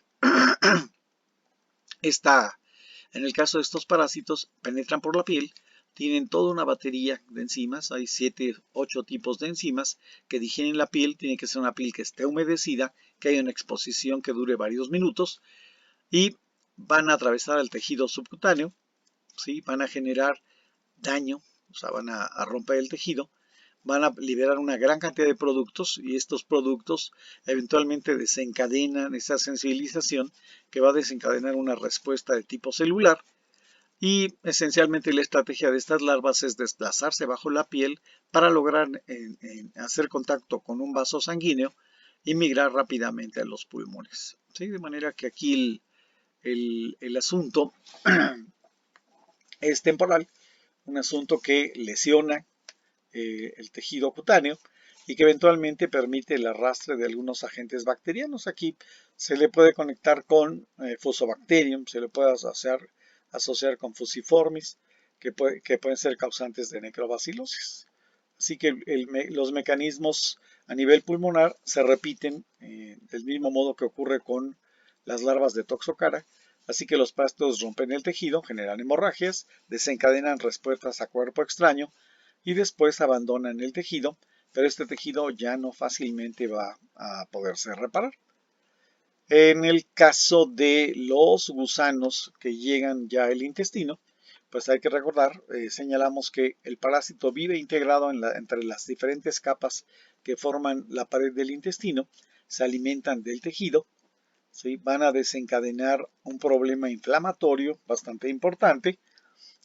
en el caso de estos parásitos, penetran por la piel, tienen toda una batería de enzimas, hay 7, 8 tipos de enzimas que digieren la piel. Tiene que ser una piel que esté humedecida, que haya una exposición que dure varios minutos, y van a atravesar el tejido subcutáneo, ¿sí? Van a generar daño, o sea, van a romper el tejido, van a liberar una gran cantidad de productos, y estos productos eventualmente desencadenan esa sensibilización que va a desencadenar una respuesta de tipo celular. Y esencialmente la estrategia de estas larvas es desplazarse bajo la piel para lograr hacer contacto con un vaso sanguíneo y migrar rápidamente a los pulmones, ¿sí? De manera que aquí el asunto es temporal, un asunto que lesiona el tejido cutáneo y que eventualmente permite el arrastre de algunos agentes bacterianos. Aquí se le puede conectar con Fusobacterium, se le puede asociar con Fusiformis, que pueden ser causantes de necrobacilosis. Así que los mecanismos A nivel pulmonar se repiten del mismo modo que ocurre con las larvas de Toxocara, así que los parásitos rompen el tejido, generan hemorragias, desencadenan respuestas a cuerpo extraño y después abandonan el tejido, pero este tejido ya no fácilmente va a poderse reparar. En el caso de los gusanos que llegan ya al intestino, pues hay que recordar, señalamos que el parásito vive integrado entre las diferentes capas que forman la pared del intestino, se alimentan del tejido, ¿sí? Van a desencadenar un problema inflamatorio bastante importante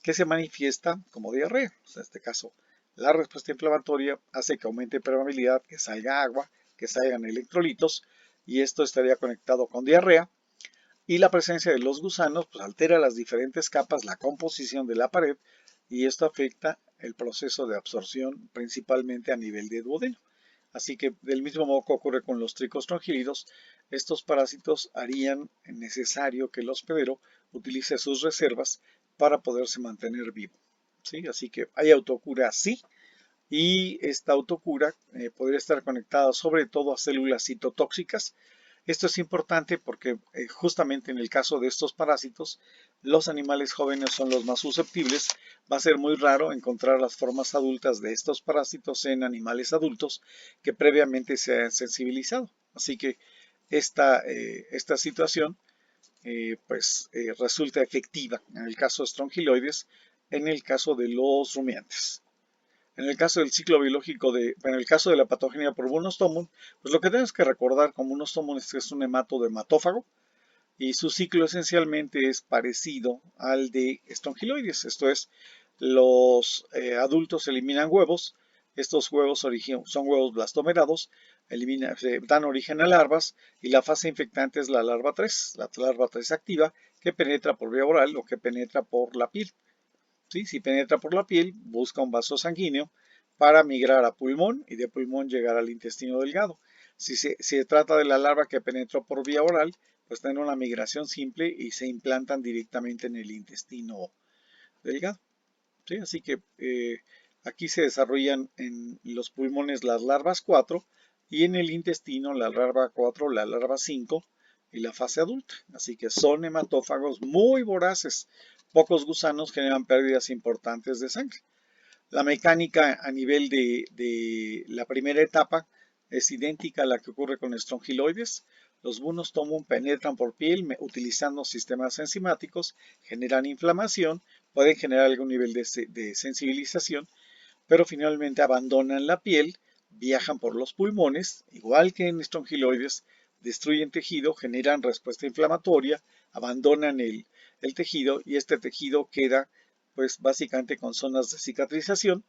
que se manifiesta como diarrea. En este caso, la respuesta inflamatoria hace que aumente permeabilidad, que salga agua, que salgan electrolitos, y esto estaría conectado con diarrea. Y la presencia de los gusanos pues, altera las diferentes capas, la composición de la pared, y esto afecta el proceso de absorción principalmente a nivel de duodeno. Así que del mismo modo que ocurre con los tricostrongylidos, estos parásitos harían necesario que el hospedero utilice sus reservas para poderse mantener vivo. ¿Sí? Así que hay autocura, sí, y esta autocura podría estar conectada sobre todo a células citotóxicas. Esto es importante porque justamente en el caso de estos parásitos, los animales jóvenes son los más susceptibles. Va a ser muy raro encontrar las formas adultas de estos parásitos en animales adultos que previamente se hayan sensibilizado. Así que esta situación resulta efectiva en el caso de estrongiloides, en el caso de los rumiantes. En el caso del ciclo biológico en el caso de la patogenia por Bunostomum, pues lo que tenemos que recordar con Bunostomum es que es un hematófago y su ciclo esencialmente es parecido al de estrongiloides. Esto es, los adultos eliminan huevos, estos huevos son huevos blastomerados, dan origen a larvas y la fase infectante es la larva 3 activa que penetra por vía oral o que penetra por la piel. ¿Sí? Si penetra por la piel, busca un vaso sanguíneo para migrar a pulmón y de pulmón llegar al intestino delgado. Si se trata de la larva que penetró por vía oral, pues tiene una migración simple y se implantan directamente en el intestino delgado. ¿Sí? Así que aquí se desarrollan en los pulmones las larvas 4 y en el intestino la larva 4, la larva 5 y la fase adulta. Así que son hematófagos muy voraces. Pocos gusanos generan pérdidas importantes de sangre. La mecánica a nivel de la primera etapa es idéntica a la que ocurre con estrongiloides. Los Bunostomum penetran por piel utilizando sistemas enzimáticos, generan inflamación, pueden generar algún nivel de sensibilización, pero finalmente abandonan la piel, viajan por los pulmones, igual que en estrongiloides, destruyen tejido, generan respuesta inflamatoria, abandonan el tejido y este tejido queda pues básicamente con zonas de cicatrización.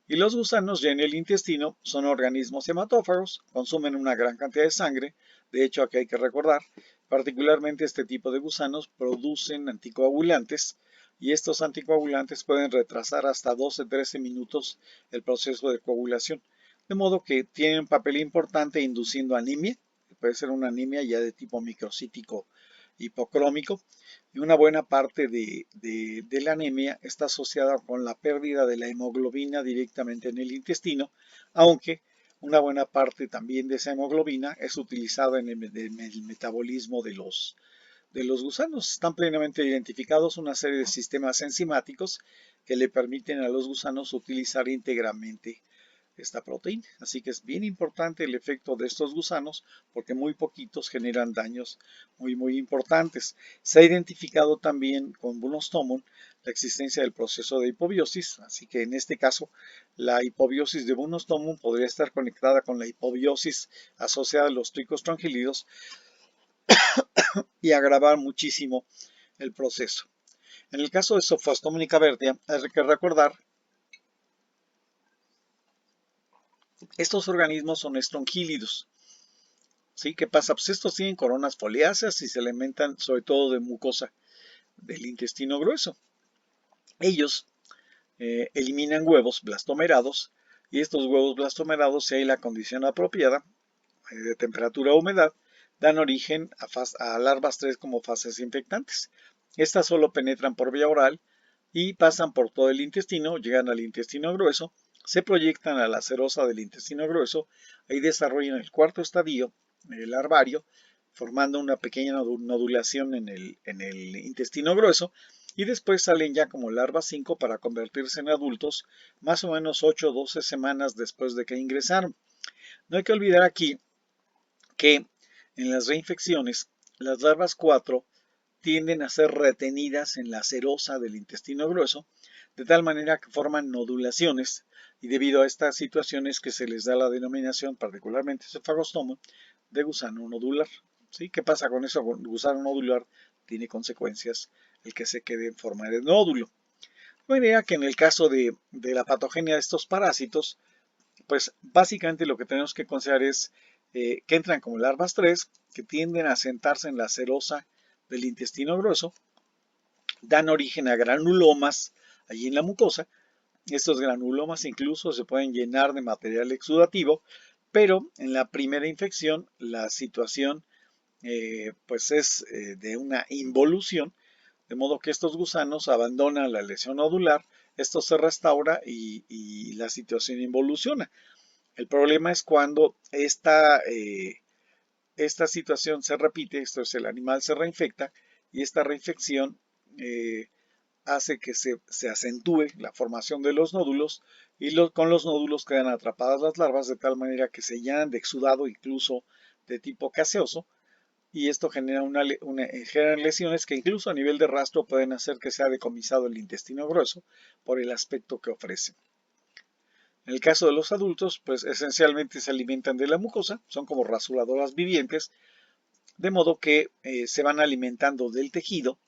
Y los gusanos ya en el intestino son organismos hematófagos, consumen una gran cantidad de sangre. De hecho, aquí hay que recordar, particularmente este tipo de gusanos producen anticoagulantes y estos anticoagulantes pueden retrasar hasta 12-13 minutos el proceso de coagulación. De modo que tienen un papel importante induciendo anemia, puede ser una anemia ya de tipo microcítico hipocrómico, y una buena parte de la anemia está asociada con la pérdida de la hemoglobina directamente en el intestino, aunque una buena parte también de esa hemoglobina es utilizada en el metabolismo de los gusanos. Están plenamente identificados una serie de sistemas enzimáticos que le permiten a los gusanos utilizar íntegramente esta proteína. Así que es bien importante el efecto de estos gusanos porque muy poquitos generan daños muy importantes. Se ha identificado también con Bunostomum la existencia del proceso de hipobiosis, así que en este caso la hipobiosis de Bunostomum podría estar conectada con la hipobiosis asociada a los tricostrongylidos y agravar muchísimo el proceso. En el caso de Sophostomus nicaverdia, hay que recordar estos organismos son estrongílidos. ¿Sí? ¿Qué pasa? Pues estos tienen coronas foliáceas y se alimentan sobre todo de mucosa del intestino grueso. Ellos eliminan huevos blastomerados y estos huevos blastomerados, si hay la condición apropiada de temperatura o humedad, dan origen a larvas 3 como fases infectantes. Estas solo penetran por vía oral y pasan por todo el intestino, llegan al intestino grueso, se proyectan a la serosa del intestino grueso, ahí desarrollan el cuarto estadio, el larvario, formando una pequeña nodulación en el intestino grueso, y después salen ya como larva 5 para convertirse en adultos más o menos 8 o 12 semanas después de que ingresaron. No hay que olvidar aquí que en las reinfecciones, las larvas 4 tienden a ser retenidas en la serosa del intestino grueso, de tal manera que forman nodulaciones, y debido a estas situaciones que se les da la denominación, particularmente cefagostoma, de gusano nodular. ¿Sí? ¿Qué pasa con eso? Con gusano nodular tiene consecuencias el que se quede en forma de nódulo. De manera que en el caso de la patogenia de estos parásitos, pues básicamente lo que tenemos que considerar es que entran como larvas 3, que tienden a sentarse en la serosa del intestino grueso, dan origen a granulomas allí en la mucosa. Estos granulomas incluso se pueden llenar de material exudativo, pero en la primera infección la situación pues es de una involución, de modo que estos gusanos abandonan la lesión nodular, esto se restaura y la situación involuciona. El problema es cuando esta situación se repite, esto es, el animal se reinfecta y esta reinfección hace que se acentúe la formación de los nódulos y con los nódulos quedan atrapadas las larvas de tal manera que se llenan de exudado incluso de tipo gaseoso, y esto genera generan lesiones que incluso a nivel de rastro pueden hacer que sea decomisado el intestino grueso por el aspecto que ofrece. En el caso de los adultos, pues esencialmente se alimentan de la mucosa, son como rasuradoras vivientes, de modo que se van alimentando del tejido,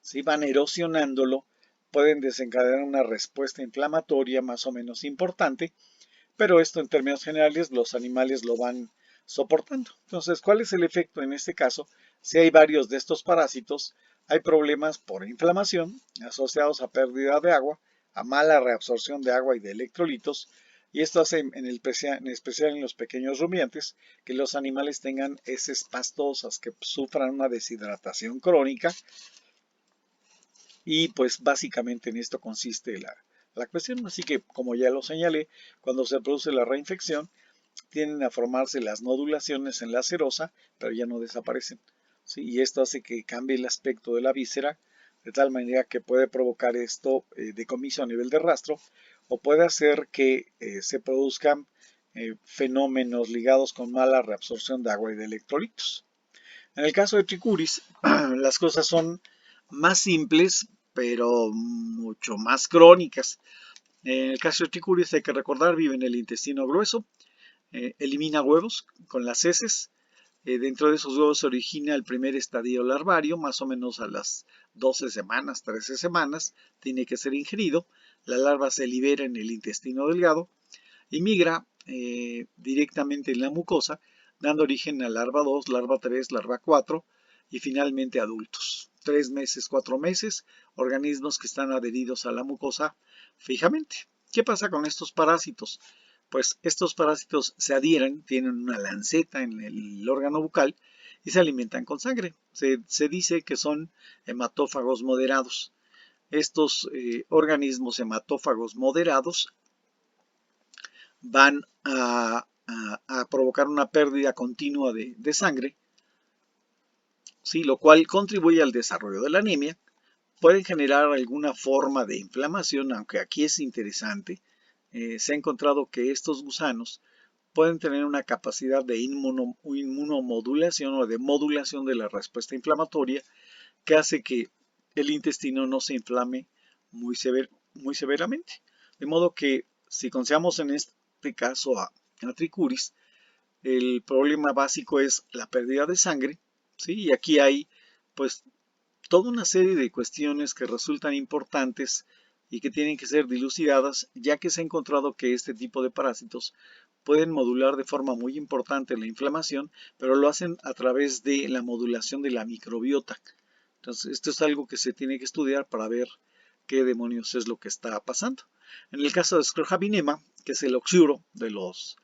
¿sí? Van erosionándolo, pueden desencadenar una respuesta inflamatoria más o menos importante, pero esto en términos generales los animales lo van soportando. Entonces, ¿cuál es el efecto en este caso? Si hay varios de estos parásitos, hay problemas por inflamación asociados a pérdida de agua, a mala reabsorción de agua y de electrolitos, y esto hace en especial en los pequeños rumiantes que los animales tengan heces pastosas, que sufran una deshidratación crónica, y pues básicamente en esto consiste la cuestión. Así que, como ya lo señalé, cuando se produce la reinfección, tienden a formarse las nodulaciones en la serosa, pero ya no desaparecen. ¿Sí? Y esto hace que cambie el aspecto de la víscera, de tal manera que puede provocar esto decomiso a nivel de rastro, o puede hacer que se produzcan fenómenos ligados con mala reabsorción de agua y de electrolitos. En el caso de Trichuris, las cosas son más simples, pero mucho más crónicas. En el caso de Trichuris hay que recordar, vive en el intestino grueso, elimina huevos con las heces. Dentro de esos huevos se origina el primer estadio larvario, más o menos a las 12 semanas, 13 semanas, tiene que ser ingerido. La larva se libera en el intestino delgado y migra directamente en la mucosa, dando origen a larva 2, larva 3, larva 4 y finalmente adultos. 3 meses, 4 meses, organismos que están adheridos a la mucosa fijamente. ¿Qué pasa con estos parásitos? Pues estos parásitos se adhieren, tienen una lanceta en el órgano bucal y se alimentan con sangre. Se dice que son hematófagos moderados. Estos organismos hematófagos moderados van a provocar una pérdida continua de sangre, ¿sí? Lo cual contribuye al desarrollo de la anemia. Pueden generar alguna forma de inflamación, aunque aquí es interesante. Se ha encontrado que estos gusanos pueden tener una capacidad de inmunomodulación o de modulación de la respuesta inflamatoria que hace que el intestino no se inflame muy severamente. De modo que si consideramos en este caso a Trichuris, el problema básico es la pérdida de sangre, ¿sí? Y aquí hay pues toda una serie de cuestiones que resultan importantes y que tienen que ser dilucidadas, ya que se ha encontrado que este tipo de parásitos pueden modular de forma muy importante la inflamación, pero lo hacen a través de la modulación de la microbiota. Entonces, esto es algo que se tiene que estudiar para ver qué demonios es lo que está pasando. En el caso de Sclerotinia, que es el oxiuro de los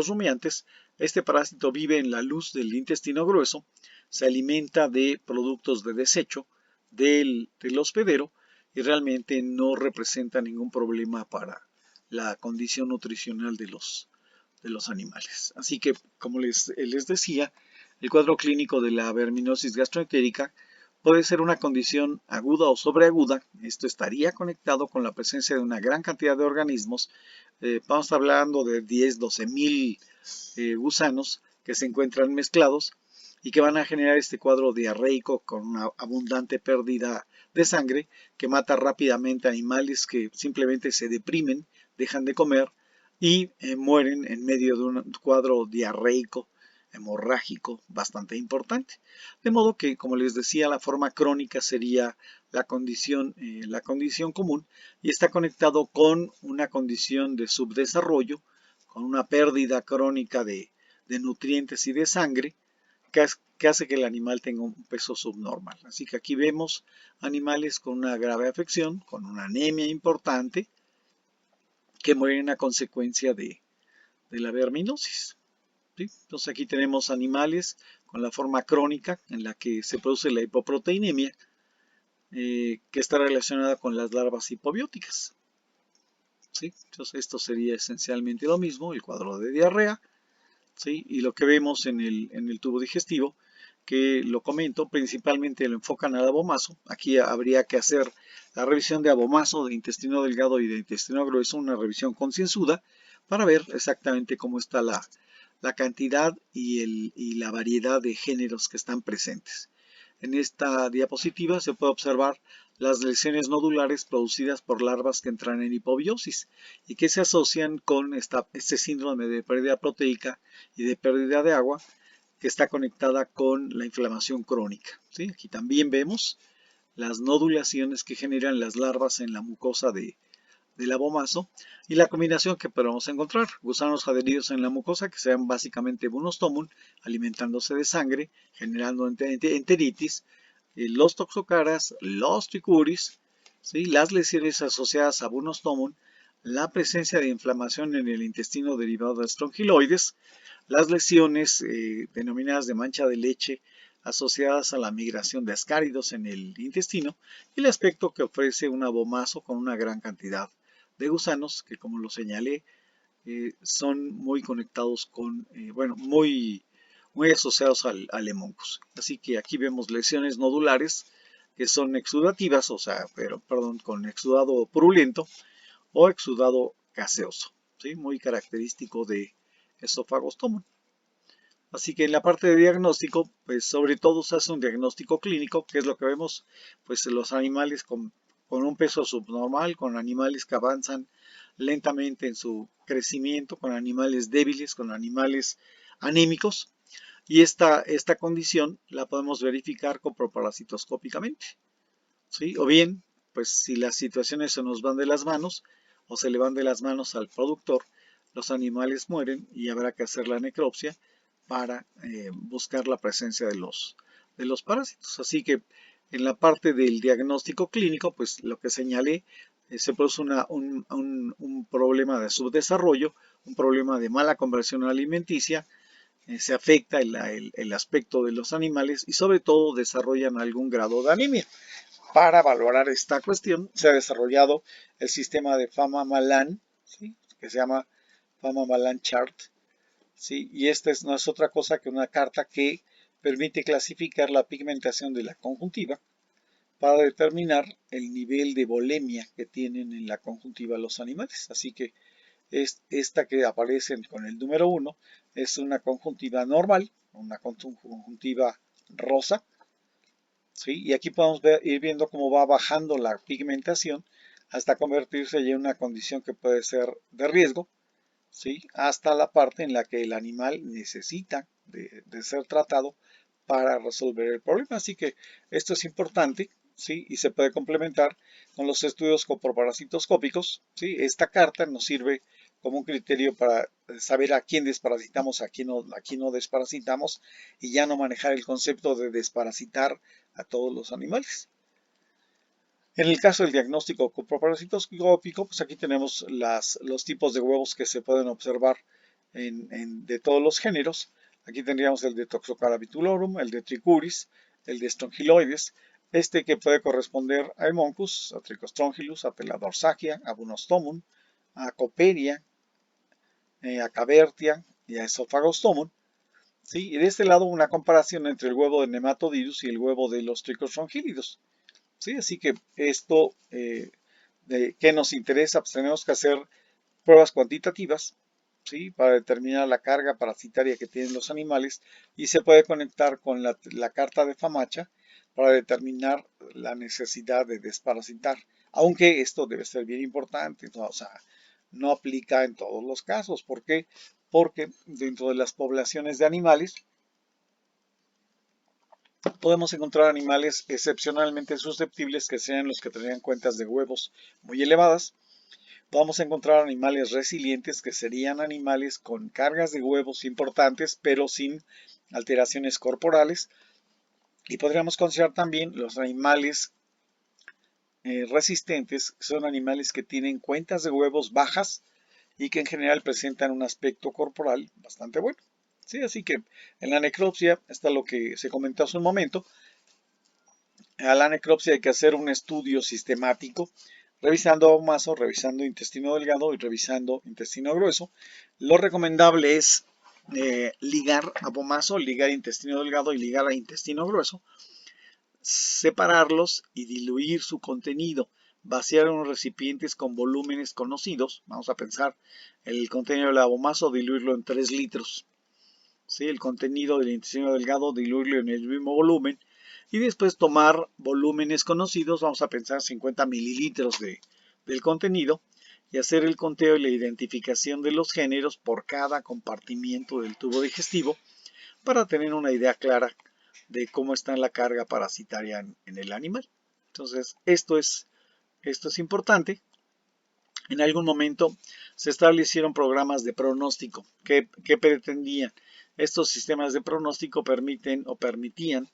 rumiantes, este parásito vive en la luz del intestino grueso, se alimenta de productos de desecho del hospedero y realmente no representa ningún problema para la condición nutricional de los animales. Así que, como les decía, el cuadro clínico de la averminosis gastroentérica puede ser una condición aguda o sobreaguda. Esto estaría conectado con la presencia de una gran cantidad de organismos. Vamos hablando de 10, 12 mil gusanos que se encuentran mezclados y que van a generar este cuadro diarreico con una abundante pérdida de sangre que mata rápidamente a animales que simplemente se deprimen, dejan de comer y mueren en medio de un cuadro diarreico hemorrágico bastante importante. De modo que, como les decía, la forma crónica sería la condición común y está conectado con una condición de subdesarrollo, con una pérdida crónica de nutrientes y de sangre, que hace que el animal tenga un peso subnormal. Así que aquí vemos animales con una grave afección, con una anemia importante, que mueren a consecuencia de la verminosis. ¿Sí? Entonces aquí tenemos animales con la forma crónica en la que se produce la hipoproteinemia, que está relacionada con las larvas hipobióticas. ¿Sí? Entonces esto sería esencialmente lo mismo, el cuadro de diarrea. ¿Sí? Y lo que vemos en el tubo digestivo, que lo comento, principalmente lo enfocan al abomazo. Aquí habría que hacer la revisión de abomazo, de intestino delgado y de intestino grueso, una revisión concienzuda, para ver exactamente cómo está la cantidad y la variedad de géneros que están presentes. En esta diapositiva se puede observar las lesiones nodulares producidas por larvas que entran en hipobiosis y que se asocian con este síndrome de pérdida proteica y de pérdida de agua, que está conectada con la inflamación crónica. ¿Sí? Aquí también vemos las nodulaciones que generan las larvas en la mucosa del abomazo y la combinación que podemos encontrar: gusanos adheridos en la mucosa que sean básicamente bunostomum, alimentándose de sangre, generando enteritis, los toxocaras, los tricuris, ¿sí? Las lesiones asociadas a bunostomum, la presencia de inflamación en el intestino derivado de estrongiloides, las lesiones denominadas de mancha de leche asociadas a la migración de ascáridos en el intestino y el aspecto que ofrece un abomazo con una gran cantidad de gusanos que, como lo señalé, son muy conectados con, bueno, muy asociados al Hemoncus. Así que aquí vemos lesiones nodulares que son exudativas, o sea, perdón, con exudado purulento o exudado gaseoso, ¿sí? Muy característico de esofagostomum. Así que en la parte de diagnóstico, pues sobre todo se hace un diagnóstico clínico, que es lo que vemos, pues los animales con un peso subnormal, con animales que avanzan lentamente en su crecimiento, con animales débiles, con animales anémicos. Y esta condición la podemos verificar coproparasitoscópicamente, ¿sí? O bien, pues si las situaciones se nos van de las manos o se le van de las manos al productor, los animales mueren y habrá que hacer la necropsia para buscar la presencia de los parásitos. Así que en la parte del diagnóstico clínico, pues lo que señalé, se produce un problema de subdesarrollo, un problema de mala conversión alimenticia, se afecta el aspecto de los animales y sobre todo desarrollan algún grado de anemia. Para valorar esta cuestión se ha desarrollado el sistema de Fama-Malan, ¿sí? Que se llama Fama-Malan Chart, ¿sí? Y esta no es otra cosa que una carta que permite clasificar la pigmentación de la conjuntiva para determinar el nivel de volemia que tienen en la conjuntiva los animales. Así que esta que aparece con el número 1 es una conjuntiva normal, una conjuntiva rosa, ¿sí? Y aquí podemos ir viendo cómo va bajando la pigmentación hasta convertirse ya en una condición que puede ser de riesgo, ¿sí? Hasta la parte en la que el animal necesita de ser tratado para resolver el problema. Así que esto es importante, ¿sí? Y se puede complementar con los estudios coproparasitoscópicos, ¿sí? Esta carta nos sirve como un criterio para saber a quién desparasitamos, a quién no desparasitamos, y ya no manejar el concepto de desparasitar a todos los animales. En el caso del diagnóstico coproparasitoscópico, pues aquí tenemos los tipos de huevos que se pueden observar de todos los géneros. Aquí tendríamos el de Toxocara vitulorum, el de Trichuris, el de Strongyloides, que puede corresponder a Hemoncus, a Trichostrongylus, a Teladorsagia, a Bunostomum, a Coperia, a Cabertia y a Esophagostomus. ¿Sí? Y de este lado una comparación entre el huevo de Nematodilus y el huevo de los tricostrongílidos. ¿Sí? Así que esto, ¿de qué nos interesa? Pues tenemos que hacer pruebas cuantitativas, ¿sí? Para determinar la carga parasitaria que tienen los animales y se puede conectar con la carta de Famacha para determinar la necesidad de desparasitar. Aunque esto debe ser bien importante, ¿no? O sea, no aplica en todos los casos. ¿Por qué? Porque dentro de las poblaciones de animales podemos encontrar animales excepcionalmente susceptibles que sean los que tendrían cuentas de huevos muy elevadas. Vamos a encontrar animales resilientes que serían animales con cargas de huevos importantes pero sin alteraciones corporales. Y podríamos considerar también los animales resistentes, que son animales que tienen cuentas de huevos bajas y que en general presentan un aspecto corporal bastante bueno. ¿Sí? Así que en la necropsia está lo que se comentó hace un momento. A la necropsia hay que hacer un estudio sistemático, revisando abomaso, revisando intestino delgado y revisando intestino grueso. Lo recomendable es ligar abomaso, ligar intestino delgado y ligar a intestino grueso, separarlos y diluir su contenido, vaciar unos recipientes con volúmenes conocidos. Vamos a pensar el contenido del abomaso, diluirlo en 3 litros. ¿Sí? El contenido del intestino delgado, diluirlo en el mismo volumen. Y después tomar volúmenes conocidos, vamos a pensar 50 mililitros del contenido, y hacer el conteo y la identificación de los géneros por cada compartimiento del tubo digestivo para tener una idea clara de cómo está la carga parasitaria en el animal. Entonces, esto es importante. En algún momento se establecieron programas de pronóstico que pretendían. Estos sistemas de pronóstico permitían,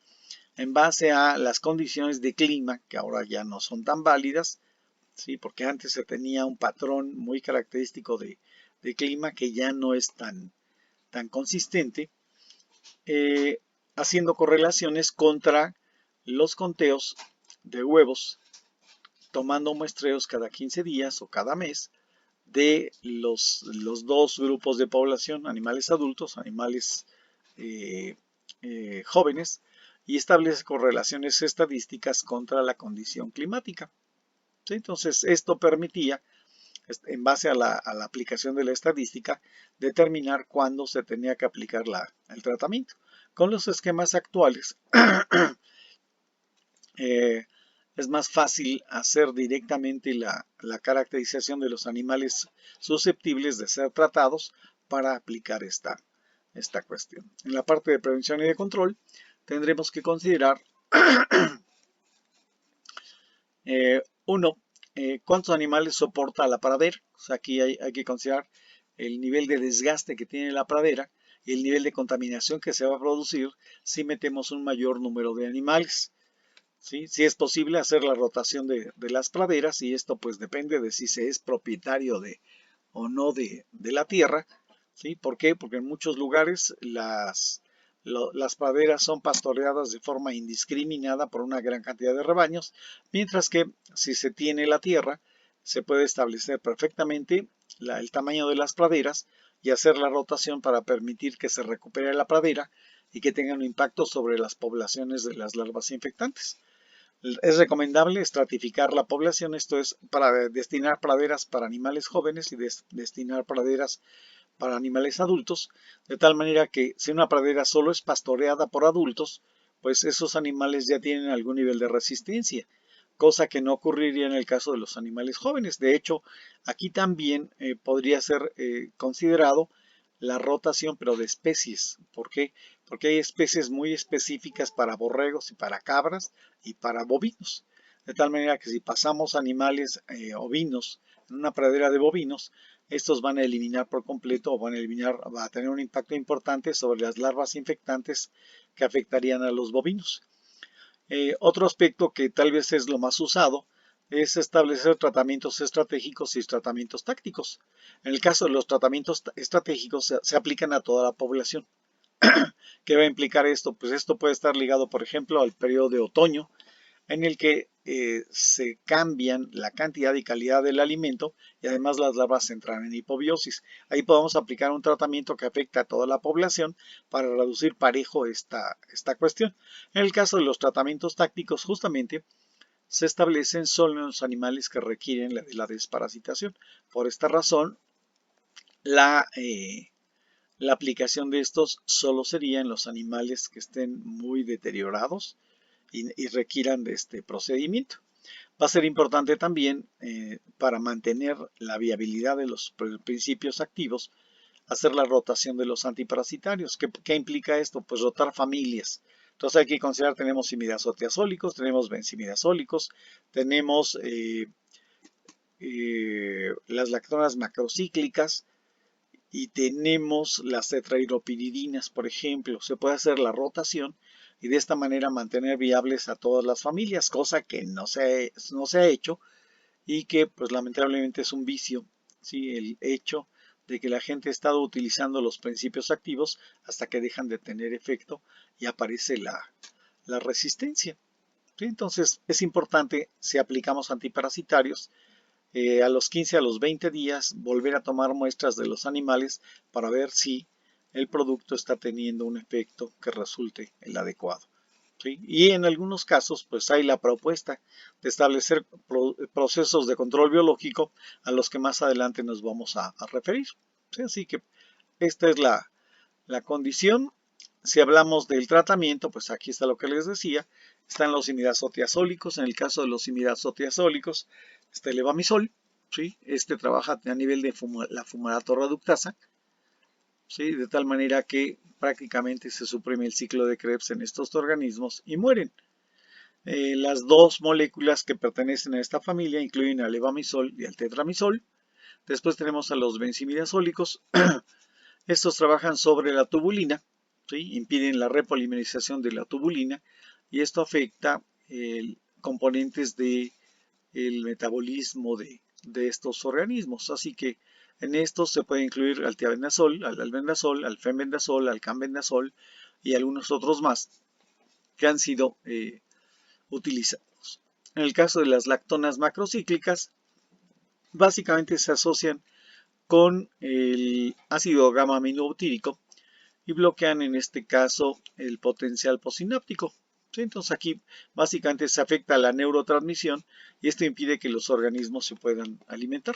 en base a las condiciones de clima, que ahora ya no son tan válidas, ¿sí? Porque antes se tenía un patrón muy característico de clima que ya no es tan consistente, haciendo correlaciones contra los conteos de huevos, tomando muestreos cada 15 días o cada mes de los dos grupos de población, animales adultos, animales jóvenes, y establece correlaciones estadísticas contra la condición climática. ¿Sí? Entonces, esto permitía, en base a la aplicación de la estadística, determinar cuándo se tenía que aplicar el tratamiento. Con los esquemas actuales, es más fácil hacer directamente la caracterización de los animales susceptibles de ser tratados para aplicar esta cuestión. En la parte de prevención y de control tendremos que considerar uno, cuántos animales soporta la pradera. O sea, aquí hay que considerar el nivel de desgaste que tiene la pradera y el nivel de contaminación que se va a producir si metemos un mayor número de animales. ¿Sí? Si es posible hacer la rotación de las praderas, y esto pues depende de si se es propietario o no de la tierra. ¿Sí? ¿Por qué? Porque en muchos lugares las praderas son pastoreadas de forma indiscriminada por una gran cantidad de rebaños, mientras que si se tiene la tierra, se puede establecer perfectamente el tamaño de las praderas y hacer la rotación para permitir que se recupere la pradera y que tenga un impacto sobre las poblaciones de las larvas infectantes. Es recomendable estratificar la población, esto es para destinar praderas para animales jóvenes y destinar praderas para animales adultos, de tal manera que si una pradera solo es pastoreada por adultos, pues esos animales ya tienen algún nivel de resistencia, cosa que no ocurriría en el caso de los animales jóvenes. De hecho, aquí también podría ser considerado la rotación, pero de especies. ¿Por qué? Porque hay especies muy específicas para borregos y para cabras y para bovinos. De tal manera que si pasamos animales ovinos en una pradera de bovinos, estos van a eliminar por completo o va a tener un impacto importante sobre las larvas infectantes que afectarían a los bovinos. Otro aspecto que tal vez es lo más usado es establecer tratamientos estratégicos y tratamientos tácticos. En el caso de los tratamientos estratégicos se aplican a toda la población. ¿Qué va a implicar esto? Pues esto puede estar ligado, por ejemplo, al periodo de otoño, en el que se cambian la cantidad y calidad del alimento y además las larvas entran en hipobiosis. Ahí podemos aplicar un tratamiento que afecta a toda la población para reducir parejo esta cuestión. En el caso de los tratamientos tácticos, justamente se establecen solo en los animales que requieren la desparasitación. Por esta razón, la aplicación de estos solo sería en los animales que estén muy deteriorados y requieran de este procedimiento. Va a ser importante también para mantener la viabilidad de los principios activos, hacer la rotación de los antiparasitarios. ¿Qué implica esto? Pues rotar familias. Entonces hay que considerar, tenemos imidazodiazólicos, tenemos benzimidazólicos, tenemos las lactonas macrocíclicas, y tenemos las tetrahidropiridinas, por ejemplo. Se puede hacer la rotación y de esta manera mantener viables a todas las familias, cosa que no se ha hecho y que pues lamentablemente es un vicio, ¿sí? El hecho de que la gente ha estado utilizando los principios activos hasta que dejan de tener efecto y aparece la resistencia, ¿sí? Entonces es importante, si aplicamos antiparasitarios, a los 15 a los 20 días volver a tomar muestras de los animales para ver si el producto está teniendo un efecto que resulte el adecuado, ¿sí? Y en algunos casos pues hay la propuesta de establecer procesos de control biológico a los que más adelante nos vamos a referir, ¿sí? Así que esta es la condición. Si hablamos del tratamiento, pues aquí está lo que les decía. Están los imidazotiazólicos. En el caso de los imidazotiazólicos está el levamisol, ¿sí? Este trabaja a nivel de la fumarato reductasa, ¿sí? De tal manera que prácticamente se suprime el ciclo de Krebs en estos organismos y mueren. Las dos moléculas que pertenecen a esta familia incluyen al levamisol y al tetramisol. Después tenemos a los benzimidazólicos. Estos trabajan sobre la tubulina, ¿sí? Impiden la repolimerización de la tubulina y esto afecta componentes del metabolismo de estos organismos. Así que en estos se puede incluir al tiabendazol, al albendazol, al fenbendazol, al cambendazol y algunos otros más que han sido utilizados. En el caso de las lactonas macrocíclicas, básicamente se asocian con el ácido gamma aminobutírico y bloquean en este caso el potencial postsináptico. ¿Sí? Entonces aquí básicamente se afecta la neurotransmisión y esto impide que los organismos se puedan alimentar.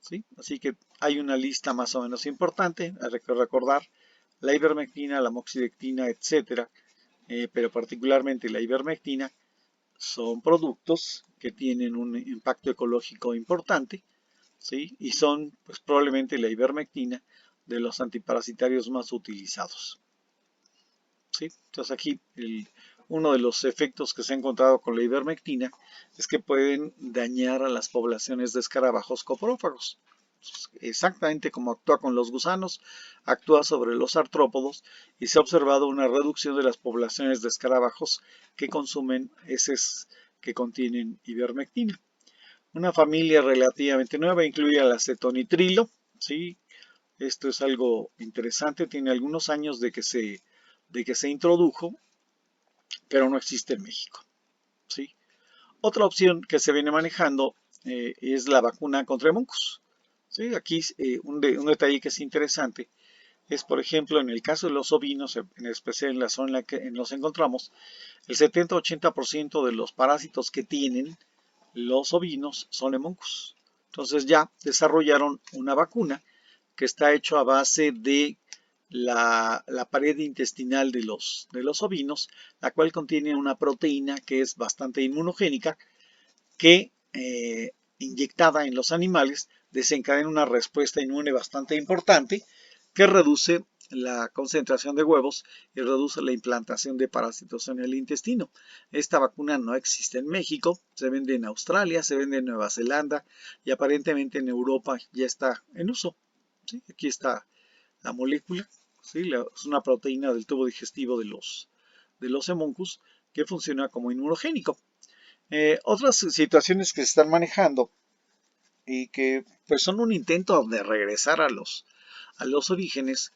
¿Sí? Así que hay una lista más o menos importante, hay que recordar la ivermectina, la moxidectina, etcétera, pero particularmente la ivermectina son productos que tienen un impacto ecológico importante, ¿sí? Y son pues probablemente la ivermectina de los antiparasitarios más utilizados, ¿sí? Entonces aquí uno de los efectos que se ha encontrado con la ivermectina es que pueden dañar a las poblaciones de escarabajos coprófagos. Exactamente como actúa con los gusanos, actúa sobre los artrópodos y se ha observado una reducción de las poblaciones de escarabajos que consumen heces que contienen ivermectina. Una familia relativamente nueva incluye al acetonitrilo, ¿sí? Esto es algo interesante, tiene algunos años de que se introdujo, pero no existe en México, ¿sí? Otra opción que se viene manejando es la vacuna contra Moncus, ¿sí? Aquí un detalle que es interesante es, por ejemplo, en el caso de los ovinos, en especial en la zona en la que nos encontramos, el 70-80% de los parásitos que tienen los ovinos son Hemoncus. Entonces ya desarrollaron una vacuna que está hecha a base de la pared intestinal de los ovinos, la cual contiene una proteína que es bastante inmunogénica, que inyectada en los animales desencadena una respuesta inmune bastante importante que reduce la concentración de huevos y reduce la implantación de parásitos en el intestino. Esta vacuna no existe en México, se vende en Australia, se vende en Nueva Zelanda y aparentemente en Europa ya está en uso, ¿sí? Aquí está la molécula, ¿sí? Es una proteína del tubo digestivo de los Hemoncus que funciona como inmunogénico. Otras situaciones que se están manejando y que pues son un intento de regresar a los orígenes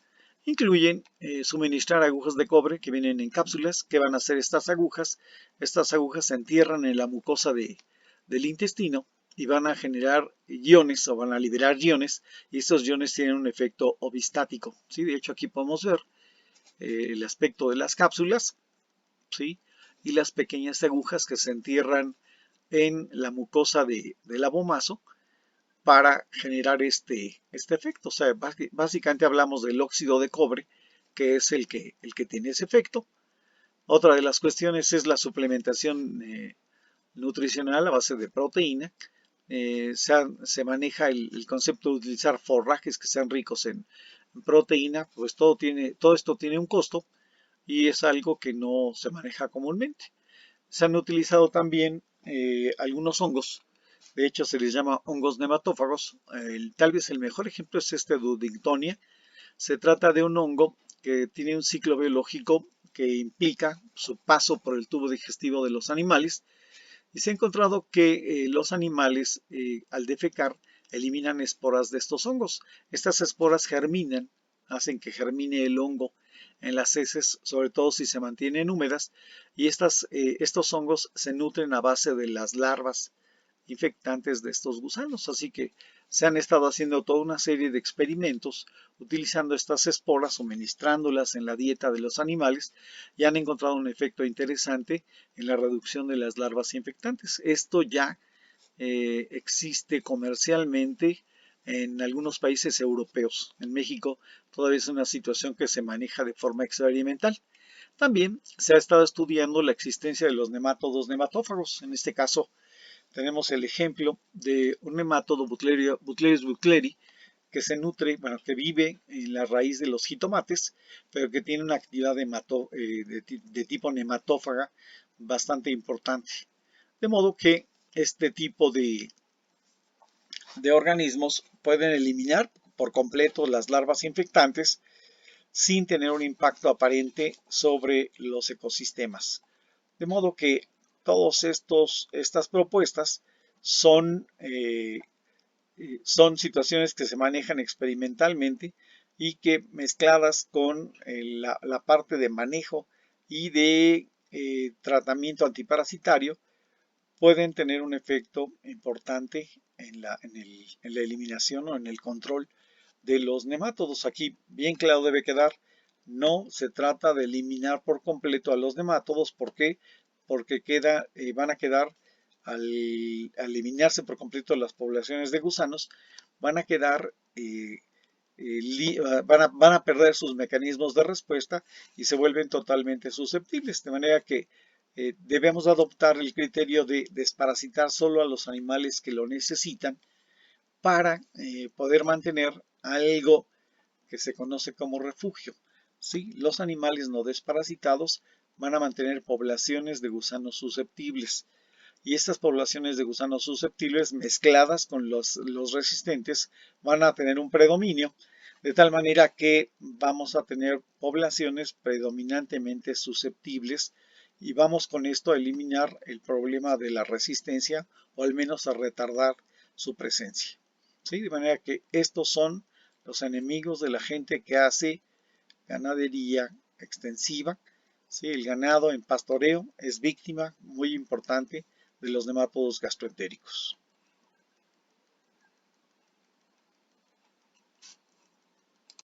Incluyen suministrar agujas de cobre que vienen en cápsulas. ¿Qué van a hacer estas agujas? Estas agujas se entierran en la mucosa del intestino y van a generar iones o van a liberar iones, y estos iones tienen un efecto obestático, ¿sí? De hecho, aquí podemos ver el aspecto de las cápsulas, ¿sí? Y las pequeñas agujas que se entierran en la mucosa del abomazo para generar este efecto. O sea, básicamente hablamos del óxido de cobre, que es el que tiene ese efecto. Otra de las cuestiones es la suplementación nutricional a base de proteína. Se maneja el concepto de utilizar forrajes que sean ricos en proteína, pues todo esto tiene un costo y es algo que no se maneja comúnmente. Se han utilizado también algunos hongos, de hecho se les llama hongos nematófagos. Tal vez el mejor ejemplo es este Dudinctonia. Se trata de un hongo que tiene un ciclo biológico que implica su paso por el tubo digestivo de los animales, y se ha encontrado que los animales al defecar eliminan esporas de estos hongos. Estas esporas germinan, hacen que germine el hongo en las heces, sobre todo si se mantienen húmedas, y estos hongos se nutren a base de las larvas infectantes de estos gusanos. Así que se han estado haciendo toda una serie de experimentos utilizando estas esporas, suministrándolas en la dieta de los animales, y han encontrado un efecto interesante en la reducción de las larvas infectantes. Esto ya existe comercialmente en algunos países europeos. En México todavía es una situación que se maneja de forma experimental. También se ha estado estudiando la existencia de los nemátodos nematófagos. En este caso tenemos el ejemplo de un nemátodo Butlerius butleri, que se nutre, bueno, que vive en la raíz de los jitomates, pero que tiene una actividad de tipo nematófaga bastante importante. De modo que este tipo de organismos pueden eliminar por completo las larvas infectantes sin tener un impacto aparente sobre los ecosistemas. De modo que todas estas propuestas son, son situaciones que se manejan experimentalmente y que mezcladas con la parte de manejo y de tratamiento antiparasitario pueden tener un efecto importante en la eliminación o en el control de los nemátodos. Aquí bien claro debe quedar, no se trata de eliminar por completo a los nemátodos. ¿Por qué? Porque van a quedar, al eliminarse por completo las poblaciones de gusanos, van a quedar, van a perder sus mecanismos de respuesta y se vuelven totalmente susceptibles. De manera que debemos adoptar el criterio de desparasitar solo a los animales que lo necesitan para poder mantener algo que se conoce como refugio. ¿Sí? Los animales no desparasitados van a mantener poblaciones de gusanos susceptibles, y estas poblaciones de gusanos susceptibles mezcladas con los resistentes van a tener un predominio, de tal manera que vamos a tener poblaciones predominantemente susceptibles, y vamos con esto a eliminar el problema de la resistencia, o al menos a retardar su presencia. ¿Sí? De manera que estos son los enemigos de la gente que hace ganadería extensiva. ¿Sí? El ganado en pastoreo es víctima muy importante de los nemátodos gastroentéricos.